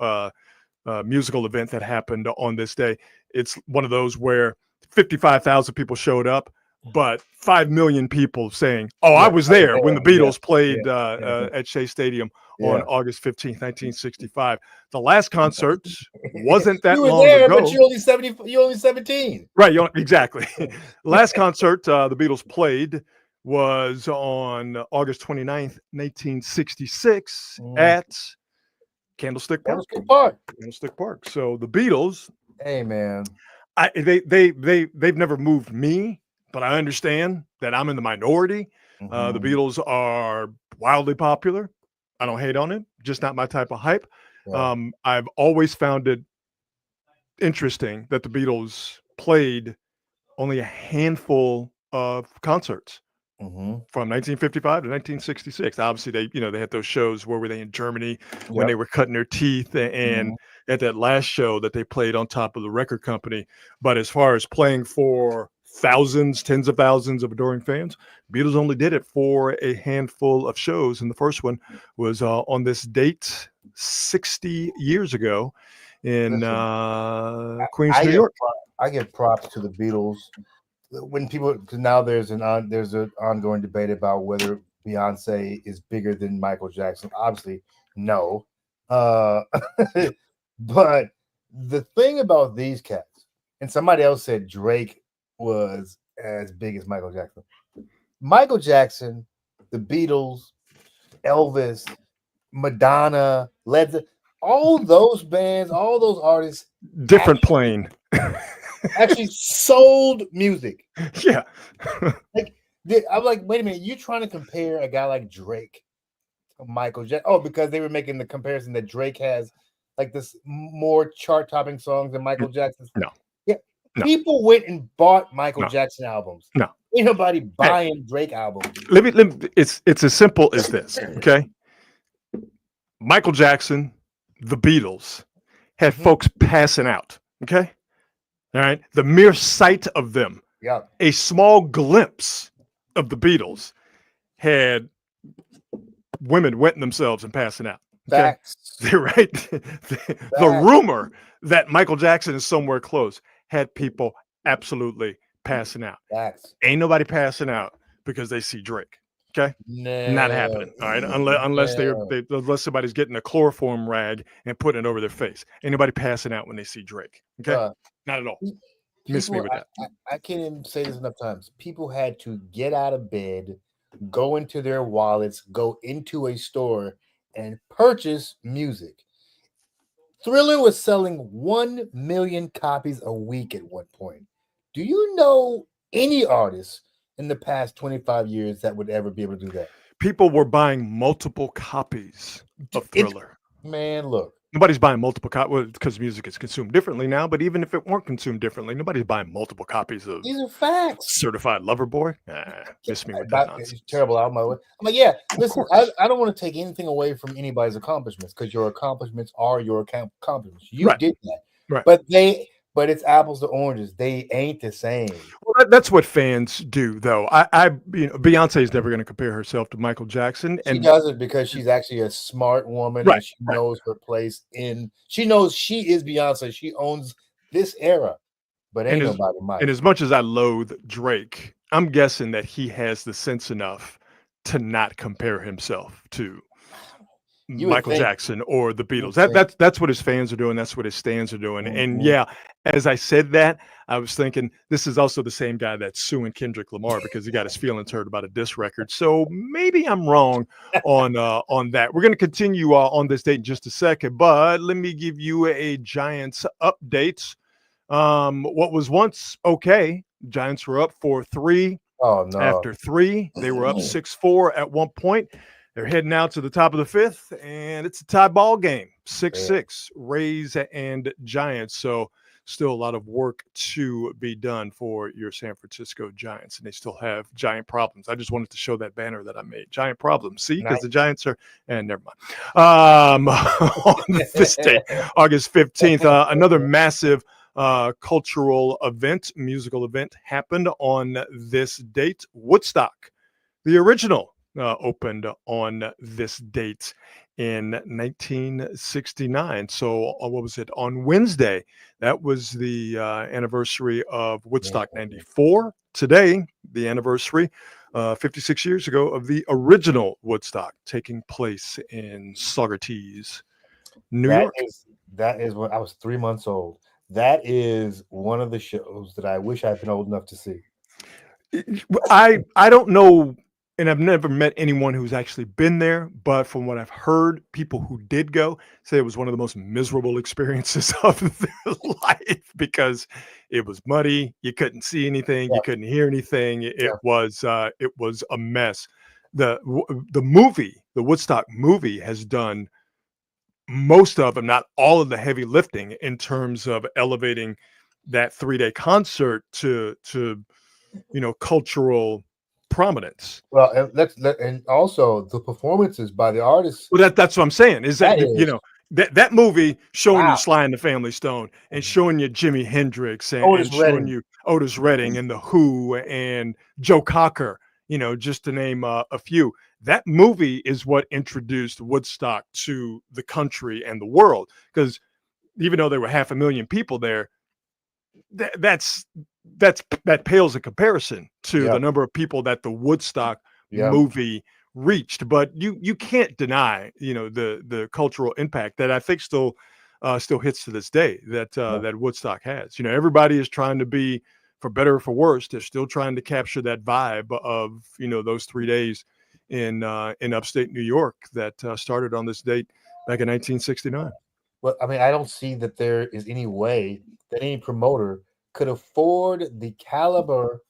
B: musical event that happened on this day. It's one of those where 55,000 people showed up, but 5 million people saying, I was there when the Beatles played at Shea Stadium on August 15th, 1965. The last concert wasn't that long ago.
C: But you're only 17.
B: Right, exactly. The last concert the Beatles played was on August 29th, 1966 at Candlestick Park. So the Beatles,
C: hey man,
B: they've never moved me, but I understand that I'm in the minority. The Beatles are wildly popular. I don't hate on it, just not my type of hype. Yeah. I've always found it interesting that the Beatles played only a handful of concerts from 1955 to 1966. Obviously, they had those shows where were they in Germany when they were cutting their teeth, and at that last show that they played on top of the record company. But as far as playing for thousands, tens of thousands of adoring fans, Beatles only did it for a handful of shows, and the first one was on this date 60 years ago in Queens, New York.
C: I give props to the Beatles. When people, because now there's an ongoing debate about whether Beyonce is bigger than Michael Jackson. Obviously, no. But the thing about these cats, and somebody else said Drake was as big as Michael Jackson. Michael Jackson, the Beatles, Elvis, Madonna, Led Zeppelin, all those bands, all those artists,
B: different plane.
C: Actually sold music.
B: Yeah.
C: I'm like, wait a minute, you're trying to compare a guy like Drake to Michael Jackson? Oh, because they were making the comparison that Drake has like this more chart-topping songs than Michael Jackson.
B: No.
C: Yeah.
B: No.
C: People went and bought Michael Jackson albums.
B: No.
C: Ain't nobody buying Drake albums.
B: Let me it's as simple as this, okay? Michael Jackson, the Beatles, had folks passing out, okay? All right. The mere sight of them, a small glimpse of the Beatles, had women wetting themselves and passing out. Okay?
C: Facts.
B: They're right. The rumor that Michael Jackson is somewhere close had people absolutely passing out.
C: Facts.
B: Ain't nobody passing out because they see Drake. Okay,
C: no.
B: Not happening. All right, unless somebody's getting a chloroform rag and putting it over their face. Ain't nobody passing out when they see Drake. Okay, not at all. Miss me with that.
C: I can't even say this enough times. People had to get out of bed, go into their wallets, go into a store, and purchase music. Thriller was selling 1 million copies a week at one point. Do you know any artist in the past 25 years that would ever be able to do that?
B: people were buying multiple copies of
C: It's-
B: Thriller.
C: Man, look.
B: Nobody's buying multiple copies because music is consumed differently now. But even if it weren't consumed differently, nobody's buying multiple copies of
C: These are facts.
B: Certified Lover Boy. Miss me with that
C: About-
B: nonsense.
C: It's terrible out my way. I'm like, yeah, listen, I don't want to take anything away from anybody's accomplishments because your accomplishments are your accomplishments. You
B: Right.
C: did that.
B: Right.
C: But it's apples to oranges. They ain't the same.
B: Well, that's what fans do, though. Beyonce is never going to compare herself to Michael Jackson,
C: She
B: and
C: does it because she's actually a smart woman
B: Right,
C: and she knows her place she knows she is Beyonce. She owns this era, but ain't nobody Mike.
B: and as much as I loathe Drake, I'm guessing that he has the sense enough to not compare himself to
C: You would
B: Michael
C: think.
B: Jackson or the
C: You
B: Beatles.
C: would think.
B: That's what his fans are doing. That's what his stands are doing. And
C: Mhm.
B: yeah, as I said that, I was thinking this is also the same guy that's suing Kendrick Lamar because he got his feelings hurt about a diss record. So maybe I'm wrong on that. We're going to continue on this date in just a second, but let me give you a Giants update. What was once okay, Giants were up 4-3.
C: Oh no.
B: After 3, they were up 6-4 at one point. They're heading out to the top of the 5th, and it's a tie ball game, 6-6, Rays and Giants. So still a lot of work to be done for your San Francisco Giants, and they still have giant problems. I just wanted to show that banner that I made. Giant problems. See, because the Giants are, and never mind. On this day, August 15th, another massive cultural event, musical event happened on this date. Woodstock, the original, opened on this date in 1969. So what was it? On Wednesday, that was the anniversary of Woodstock 94. Today, the anniversary 56 years ago of the original Woodstock taking place in Saugerties, New York.
C: That is when I was 3 months old. That is one of the shows that I wish I'd been old enough to see.
B: I don't know, and I've never met anyone who's actually been there, but from what I've heard, people who did go say it was one of the most miserable experiences of their life because it was muddy, you couldn't see anything, you couldn't hear anything. It was a mess. The movie, the Woodstock movie, has done most of, if not all of the heavy lifting in terms of elevating that 3-day concert to cultural prominence.
C: Well, and also the performances by the artists.
B: Well, that's what I'm saying. Is that that movie showing you Sly and the Family Stone and showing you Jimi Hendrix and showing you Otis Redding and the Who and Joe Cocker, just to name a few. That movie is what introduced Woodstock to the country and the world, because even though there were 500,000 people there, that pales in comparison to the number of people that the Woodstock movie reached. But you can't deny the cultural impact that I think still hits to this day that Woodstock has. Everybody is trying to be, for better or for worse, they're still trying to capture that vibe of those 3 days in upstate New York that started on this date back in 1969.
C: Well, I mean, I don't see that there is any way that any promoter could afford the caliber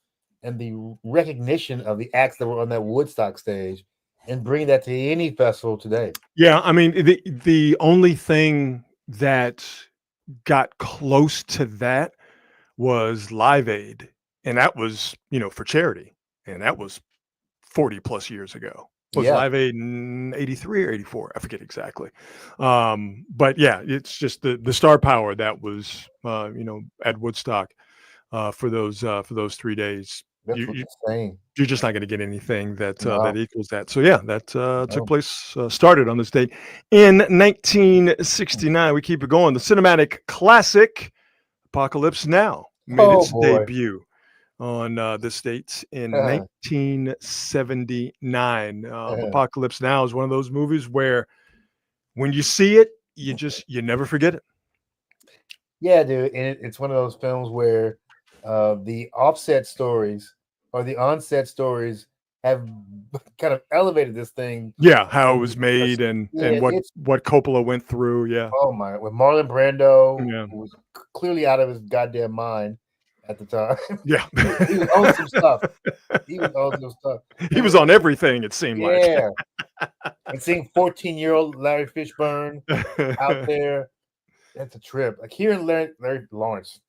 C: and the recognition of the acts that were on that Woodstock stage and bring that to any festival today. Yeah,
B: I mean, the only thing that got close to that was Live Aid, and that was for charity, and that was 40 plus years ago. Was Live Aid in 83 or 84? I forget exactly. But yeah, it's just the star power that was at Woodstock for those 3 days.
C: That's what you're saying.
B: You're just not going to get anything that that equals that. So yeah, that took place, started on this date in 1969. We keep it going. The cinematic classic Apocalypse Now made its debut on this date in 1979. Apocalypse Now is one of those movies where when you see it, you never forget it.
C: Yeah, dude. And it's one of those films where the offset stories or the onset stories have kind of elevated this thing.
B: Yeah, how it was made and what Coppola went through. Yeah.
C: Oh my! With Marlon Brando, who was clearly out of his goddamn mind, at the time.
B: Yeah.
C: He was on some stuff. He was on some stuff.
B: He was on everything, it seemed
C: Yeah. And seeing 14-year-old Larry Fishburne out
B: like.
C: there, that's a trip. Like hearing Larry Lawrence,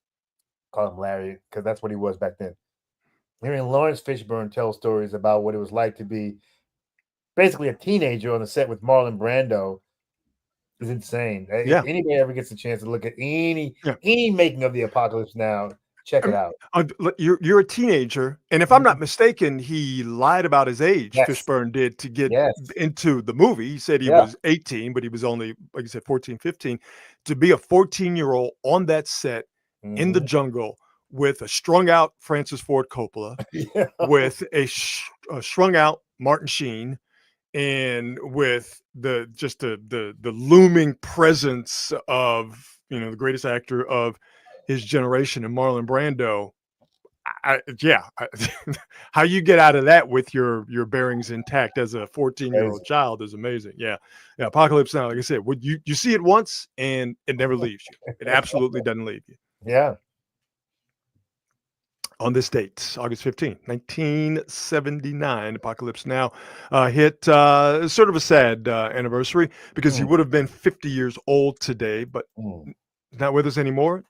C: call him Larry, because that's what he was back then. Hearing Lawrence Fishburne tell stories about what it was like to be basically a teenager on the set with Marlon Brando is insane.
B: Yeah.
C: If anybody ever gets a chance to look at any
B: Yeah.
C: making of the Apocalypse Now, check it out.
B: You're a teenager, and if I'm not mistaken, he lied about his age.
C: Yes.
B: Fishburne did to get
C: Yes.
B: into the movie. He said he
C: Yeah.
B: was 18, but he was only, like you said, 14, 15. To be a 14-year-old on that set in the jungle with a strung out Francis Ford Coppola,
C: Yeah.
B: with a strung out Martin Sheen, and with the looming presence of, you know, the greatest actor of his generation and Marlon Brando. How you get out of that with your bearings intact as a 14-year-old child is amazing. Yeah. Apocalypse Now, like I said, would you see it once and it never leaves you. It absolutely doesn't leave you.
C: Yeah.
B: On this date, August 15, 1979, Apocalypse Now hit sort of a sad anniversary because he would have been 50 years old today, but not with us anymore.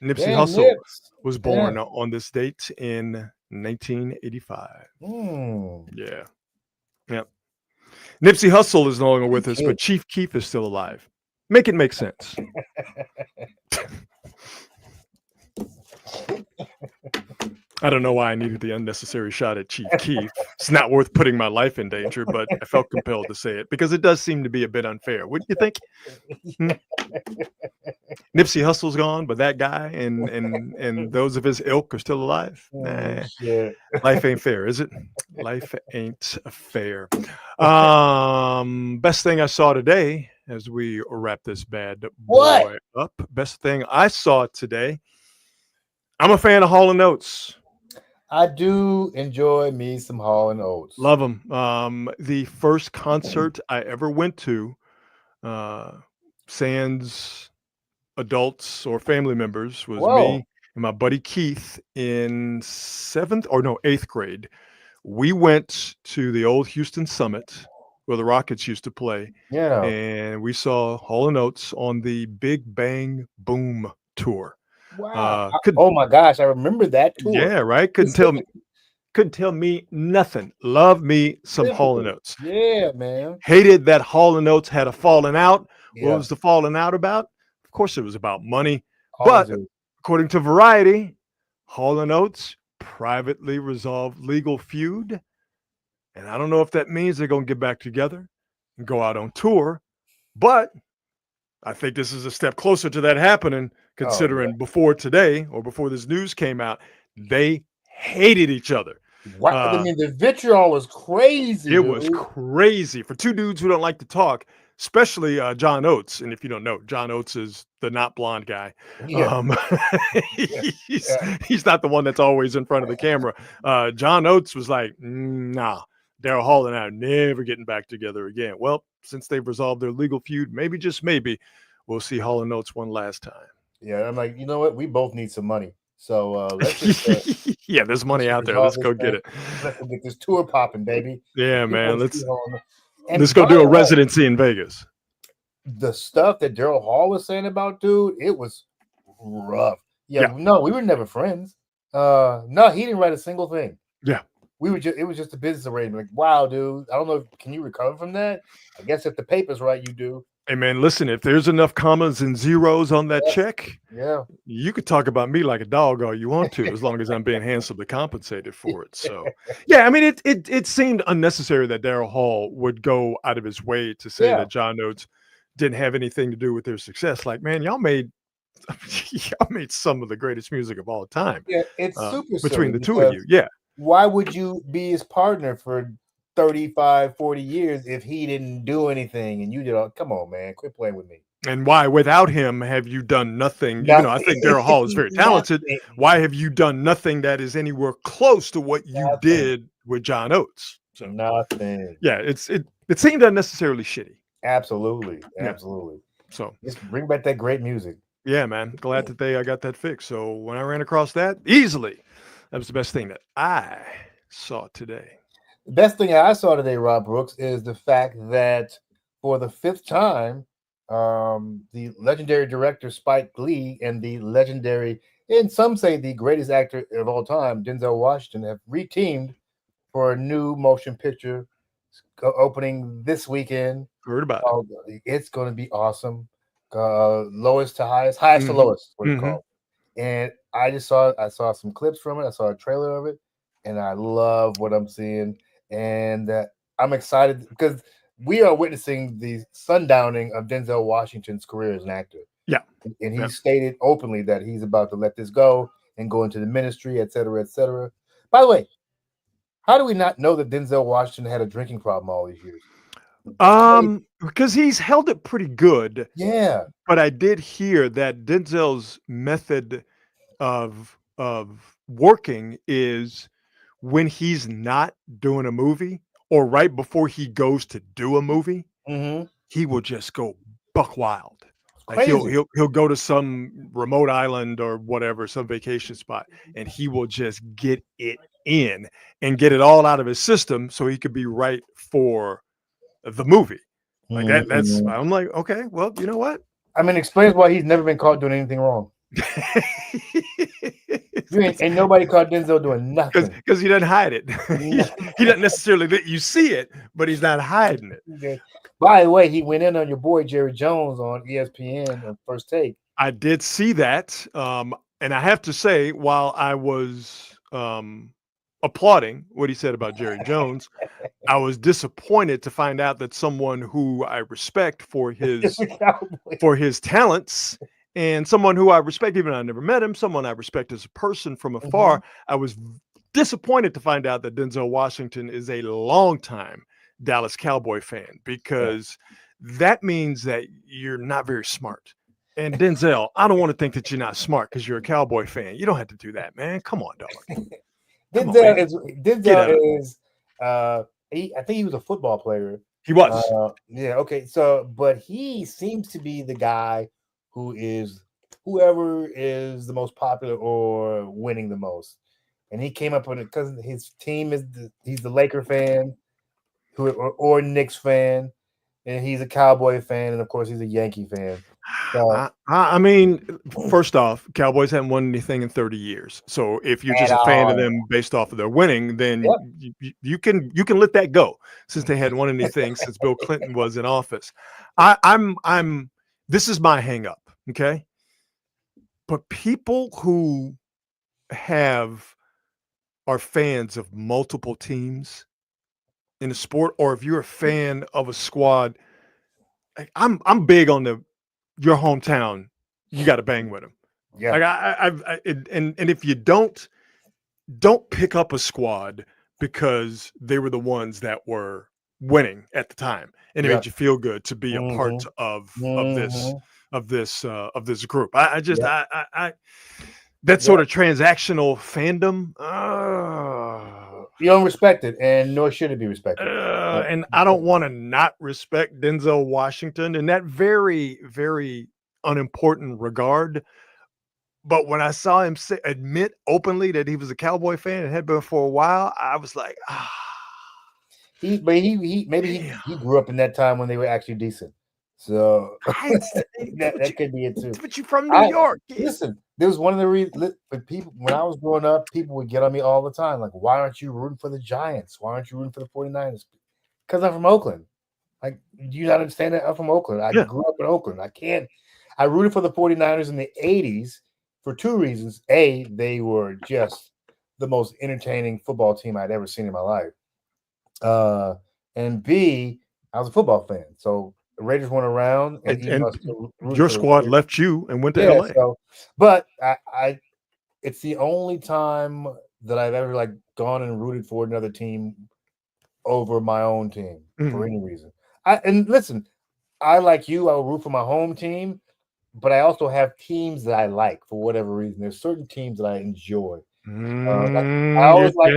B: Nipsey Hussle was born on this date in 1985. Yeah. Yep. Nipsey Hussle is no longer with us, but Chief Keef is still alive. Make it make sense. I don't know why I needed the unnecessary shot at Chief Keef. It's not worth putting my life in danger, but I felt compelled to say it because it does seem to be a bit unfair. Wouldn't you think? Nipsey Hussle's gone, but that guy and those of his ilk are still alive. Nah, life ain't fair, is it? Life ain't fair. Best thing I saw today, as we wrap this bad boy up. Best thing I saw today. I'm a fan of Hall & Oates.
C: I do enjoy me some Hall & Oates.
B: Love them. The first concert I ever went to, sans adults or family members, was me and my buddy Keith in 8th grade. We went to the old Houston Summit where the Rockets used to play.
C: Yeah.
B: And we saw Hall & Oates on the Big Bang Boom tour.
C: Wow. Oh my gosh, I remember that tour.
B: Yeah, right. Couldn't tell me nothing. Love me some Hall & Oates.
C: Yeah, man.
B: Hated that Hall & Oates had a falling out. Yeah. What was the falling out about? Of course, it was about money. But according to Variety, Hall & Oates privately resolved legal feud. And I don't know if that means they're going to get back together and go out on tour. But I think this is a step closer to that happening, considering before today or before this news came out, they hated each other.
C: Wow. I mean, the vitriol was crazy.
B: It was crazy for two dudes who don't like to talk, especially John Oates. And if you don't know, John Oates is the not blonde guy. Yeah. He's not the one that's always in front of the camera. John Oates was like, nah, Daryl Hall and I are never getting back together again. Well, since they've resolved their legal feud, maybe, just maybe, we'll see Hall & Oates one last time.
C: Yeah, I'm like, you know what? We both need some money. So let's just,
B: yeah, there's money out there. Let's go get it.
C: Let's go get this tour popping, baby.
B: Yeah, man. Let's go do a residency in Vegas.
C: The stuff that Daryl Hall was saying about dude, it was rough. Yeah. No, we were never friends. No, he didn't write a single thing.
B: Yeah.
C: It was just a business arrangement. Like, wow, dude. I don't know. Can you recover from that? I guess if the paper's right, you do.
B: Hey, man, listen, if there's enough commas and zeros on that check, you could talk about me like a dog all you want to, as long as I'm being handsomely compensated for it. So, yeah, I mean, it seemed unnecessary that Daryl Hall would go out of his way to say that John Oates didn't have anything to do with their success. Like, man, y'all made some of the greatest music of all time.
C: Yeah, it's super
B: between the two of you. Yeah.
C: Why would you be his partner for 35, 40 years if he didn't do anything and you did all? Come on, man, quit playing with me.
B: And why, without him, have you done nothing? You know, I think Daryl Hall is very talented. Why have you done nothing that is anywhere close to what you did with John Oates?
C: So nothing.
B: Yeah, it seemed unnecessarily shitty.
C: Absolutely.
B: So
C: just bring back that great music.
B: Yeah, man. Glad that I got that fixed. So when I ran across that easily, that was the best thing that I saw today.
C: The best thing I saw today, Rob Brooks, is the fact that for the 5th time, the legendary director Spike Lee and the legendary, and some say the greatest actor of all time, Denzel Washington, have reteamed for a new motion picture opening this weekend.
B: Heard about it.
C: Oh, it's going to be awesome. Lowest to highest, highest to
B: Mhm.
C: lowest, what it's
B: Mhm.
C: called. And I saw some clips from it. I saw a trailer of it, and I love what I'm seeing. And I'm excited because we are witnessing the sundowning of Denzel Washington's career as an actor.
B: Yeah.
C: And he
B: Yeah.
C: stated openly that he's about to let this go and go into the ministry, et cetera, et cetera. By the way, how do we not know that Denzel Washington had a drinking problem all these years?
B: Because he's held it pretty good,
C: Yeah.
B: but I did hear that Denzel's method of working is when he's not doing a movie or right before he goes to do a movie,
C: Mm-hmm.
B: he will just go buck wild. Like he'll
C: Crazy.
B: he'll go to some remote island or whatever, some vacation spot, and he will just get it in and get it all out of his system so he could be right for the movie. Like that's
C: Mhm.
B: I'm like, okay, well, you know what?
C: I mean, explains why he's never been caught doing anything wrong. Ain't nobody caught Denzel doing nothing.
B: Because he doesn't hide it. he doesn't necessarily let you see it, but he's not hiding it.
C: Okay. By the way, he went in on your boy Jerry Jones on ESPN on First Take.
B: I did see that. And I have to say, while I was applauding what he said about Jerry Jones, I was disappointed to find out that someone who I respect for his talents and someone who I respect, even though I never met him, someone I respect as a person from afar, I was disappointed to find out that Denzel Washington is a longtime Dallas Cowboy fan, because that means that you're not very smart. And Denzel, I don't want to think that you're not smart because you're a Cowboy fan. You don't have to do that, man. Come on, dog.
C: Denzel is I think he was a football player.
B: He was.
C: Yeah, okay. So, but he seems to be the guy who is whoever is the most popular or winning the most. And he came up with it because his team he's the Laker fan, or Knicks fan, and he's a Cowboy fan, and of course he's a Yankee fan. So,
B: I mean, first off, Cowboys haven't won anything in 30 years. So if you're just a fan of them based off of their winning, then you can let that go, since they hadn't won anything since Bill Clinton was in office. This is my hang up, okay? But people who are fans of multiple teams in the sport, or if you're a fan of a squad, I'm big on your hometown, you got to bang with them.
C: Yeah.
B: Like and if you don't pick up a squad because they were the ones that were winning at the time, and it made you feel good to be a part of this group. That sort of transactional fandom.
C: You don't respect it, and nor should it be respected.
B: And I don't want to not respect Denzel Washington in that very, very unimportant regard. But when I saw him admit openly that he was a Cowboy fan and had been for a while, I was like,
C: He grew up in that time when they were actually decent. So that could be it too.
B: But you're from New York.
C: Listen, there was one of the reasons people, when I was growing up, people would get on me all the time. Like, why aren't you rooting for the Giants? Why aren't you rooting for the 49ers? Because I'm from Oakland. Like, do you not understand that? I'm from Oakland. I grew up in Oakland. I rooted for the 49ers in the 80s for two reasons. A, they were just the most entertaining football team I'd ever seen in my life. And B, I was a football fan. So the Raiders went around, and
B: your squad left you and went to LA.
C: So, but it's the only time that I've ever gone and rooted for another team over my own team for any reason. And listen, I like you. I will root for my home team, but I also have teams that I like for whatever reason. There's certain teams that I enjoy. I always like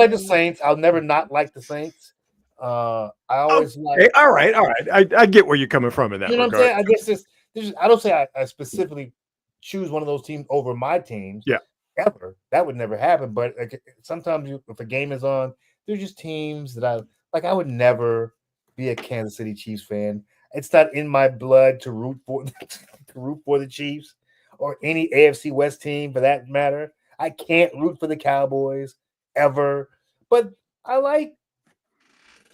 C: the Saints. I'll never not like the Saints. I always
B: all right. I get where you're coming from in that regard.
C: What I'm saying? I guess I don't say I specifically choose one of those teams over my teams.
B: Yeah.
C: Ever. That would never happen. But like, sometimes if a game is on, there's just teams that I would never be a Kansas City Chiefs fan. It's not in my blood to root for the Chiefs or any AFC West team for that matter. I can't root for the Cowboys ever. But I like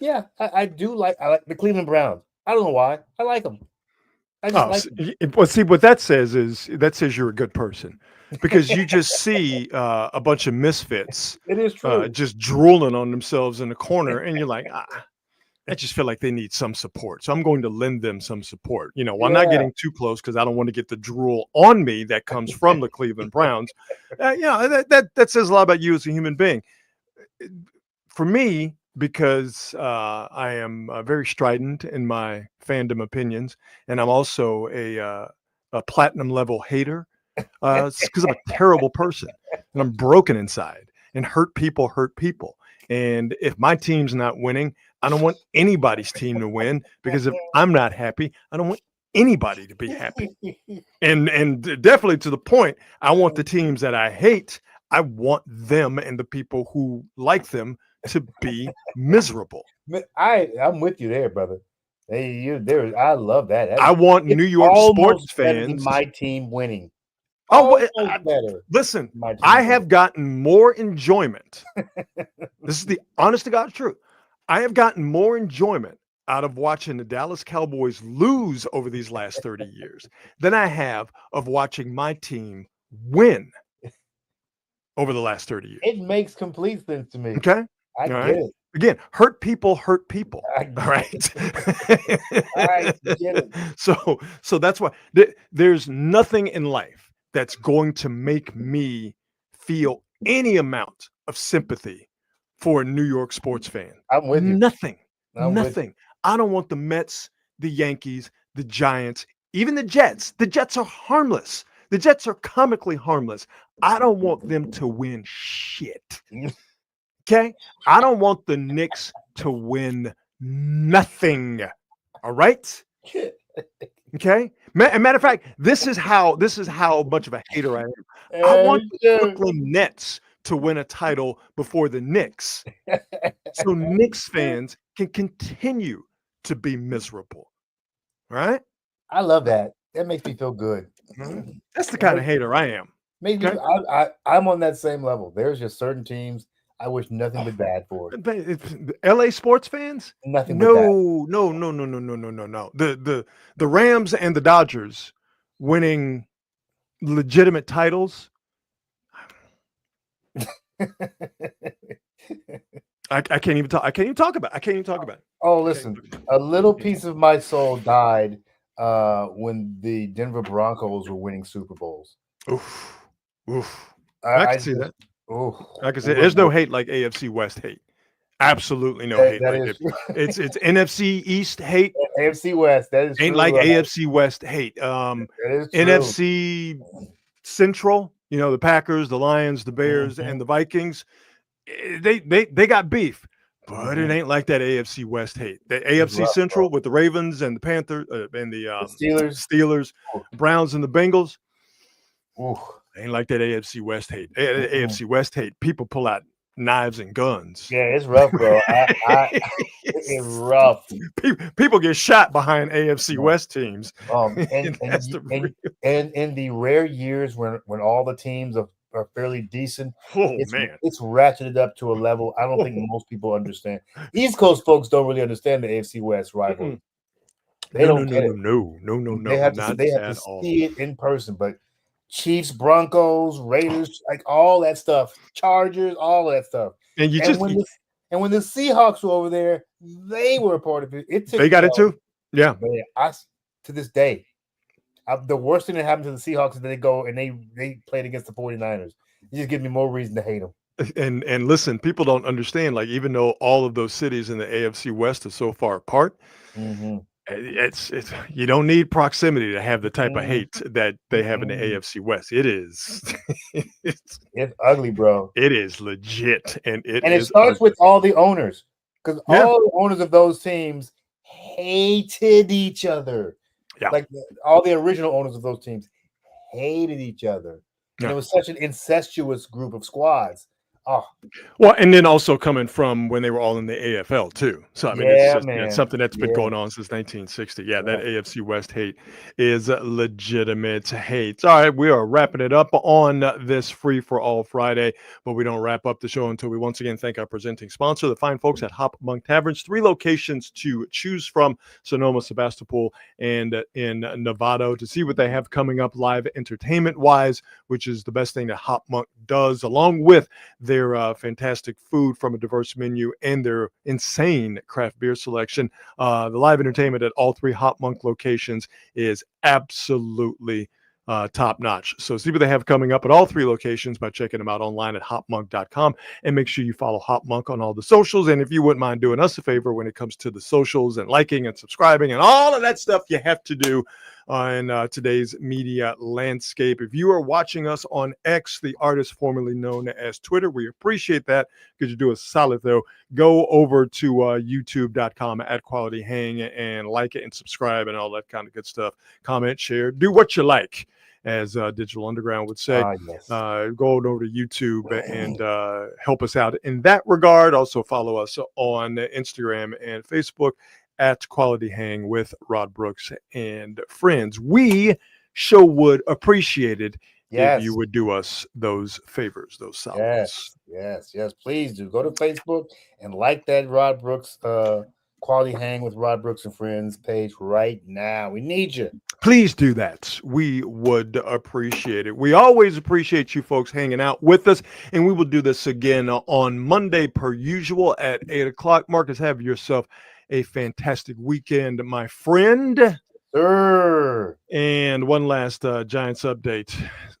C: I like the Cleveland Browns. I don't know why. I like them. I just like them.
B: Well, see, what that says you're a good person, because you just see a bunch of misfits
C: It is true.
B: just drooling on themselves in the corner, and you're like, I just feel like they need some support, so I'm going to lend them some support. I'm not getting too close because I don't want to get the drool on me that comes from the Cleveland Browns. That says a lot about you as a human being. For me, because I am very strident in my fandom opinions, and I'm also a platinum level hater, because I'm a terrible person and I'm broken inside, and hurt people. And if my team's not winning, I don't want anybody's team to win, because if I'm not happy, I don't want anybody to be happy. And definitely to the point, I want the teams that I hate, I want them and the people who like them to be miserable.
C: I'm with you there, brother. I love that.
B: I want New York sports fans.
C: My team winning.
B: Better. Listen, I have gotten more enjoyment. This is the honest to God truth. I have gotten more enjoyment out of watching the Dallas Cowboys lose over these last 30 years than I have of watching my team win over the last 30 years.
C: It makes complete sense to me.
B: Okay.
C: I get it.
B: Again, hurt people. All right.
C: I get it.
B: So that's why there's nothing in life that's going to make me feel any amount of sympathy for a New York sports fan.
C: I'm with you.
B: Nothing. I don't want the Mets, the Yankees, the Giants, even the Jets. The Jets are harmless. The Jets are comically harmless. I don't want them to win shit. Okay? I don't want the Knicks to win nothing. All right? Okay? Matter of fact, this is how much of a hater I am. I want the Brooklyn Nets to win a title before the Knicks, so Knicks fans can continue to be miserable. Right?
C: I love that. That makes me feel good.
B: That's the kind of hater I am.
C: Maybe I'm on that same level. There's just certain teams I wish nothing but bad for.
B: LA sports fans?
C: Nothing but bad.
B: No. The Rams and the Dodgers winning legitimate titles. I can't even talk about it.
C: Oh, listen, a little piece of my soul died when the Denver Broncos were winning Super Bowls.
B: Oof. I can see that. I can say there's no hate like AFC West hate. Absolutely no hate like it. It's NFC East hate.
C: AFC West, that is
B: ain't
C: true,
B: like AFC West hate. NFC Central, the Packers, the Lions, the Bears, and the Vikings, they got beef, but it ain't like that AFC West hate. The AFC Central with the Ravens and the Panthers and the Steelers, Browns and the Bengals. Ain't like that AFC West hate. AFC West hate. People pull out knives and guns.
C: Yeah, it's rough, bro. It's rough.
B: People get shot behind AFC West teams.
C: And in the rare years when all the teams are fairly decent, it's ratcheted up to a level I don't think most people understand. East Coast folks don't really understand the AFC West rivalry. They don't get it.
B: No.
C: They have to see it in person, but Chiefs, Broncos, Raiders, like all that stuff, Chargers, all that stuff. And when the Seahawks were over there, they were a part of it.
B: They got it too. Yeah.
C: To this day, the worst thing that happened to the Seahawks is that they go and they played against the 49ers. It just gives me more reason to hate them.
B: And listen, people don't understand. Like, even though all of those cities in the AFC West are so far apart, it's you don't need proximity to have the type of hate that they have in the AFC West. It is
C: it's ugly, bro.
B: It is legit, and
C: it starts with all the owners, because all the owners of those teams hated each other.
B: Yeah.
C: Like all the original owners of those teams hated each other. And
B: Yeah.
C: it was such an incestuous group of squads. Oh,
B: Well, and then also coming from when they were all in the AFL too. So I mean, it's
C: yeah,
B: just
C: man.
B: something that's been
C: Yeah.
B: going on since 1960. Yeah, that AFC West hate is legitimate hate. All right, we are wrapping it up on this Free for All Friday, but we don't wrap up the show until we once again thank our presenting sponsor, the fine folks at Hop Monk Taverns. 3 locations to choose from: Sonoma, Sebastopol, and in Novato. To see what they have coming up live entertainment wise, which is the best thing that Hop Monk does, along with their fantastic food from a diverse menu and their insane craft beer selection. The live entertainment at all 3 Hop Monk locations is absolutely top notch. So see what they have coming up at all 3 locations by checking them out online at hopmonk.com, and make sure you follow Hop Monk on all the socials. And if you wouldn't mind doing us a favor when it comes to the socials and liking and subscribing and all of that stuff you have to do in today's media landscape. If you are watching us on X, the artist formerly known as Twitter, we appreciate that. Could you do a solid though? Go over to youtube.com at Quality Hang and like it and subscribe and all that kind of good stuff. Comment, share, do what you like, as Digital Underground would say.
C: Yes.
B: Go over to YouTube and help us out in that regard. Also follow us on Instagram and Facebook at Quality Hang with Rod Brooks and friends. We sure would appreciate it if you would do us those favors, those solids.
C: Yes. Please do. Go to Facebook and like that Rod Brooks Quality Hang with Rod Brooks and Friends page right now. We need you.
B: Please do that. We would appreciate it. We always appreciate you folks hanging out with us, and we will do this again on Monday per usual at 8 o'clock. Marcus, have yourself a fantastic weekend, my friend.
C: Sir.
B: And one last Giants update.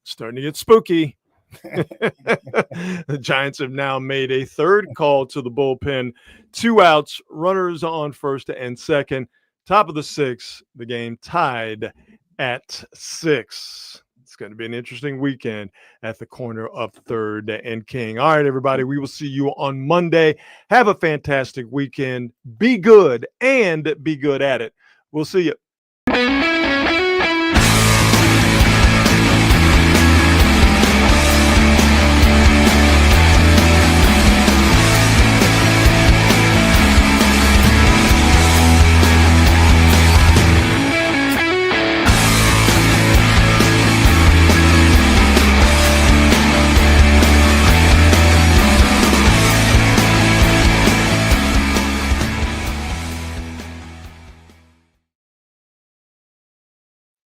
B: Starting to get spooky. The Giants have now made a 3rd call to the bullpen. 2 outs, runners on first and second. Top of the 6th, the game tied at 6. It's going to be an interesting weekend at the corner of 3rd and King. All right, everybody, we will see you on Monday. Have a fantastic weekend. Be good and be good at it. We'll see you.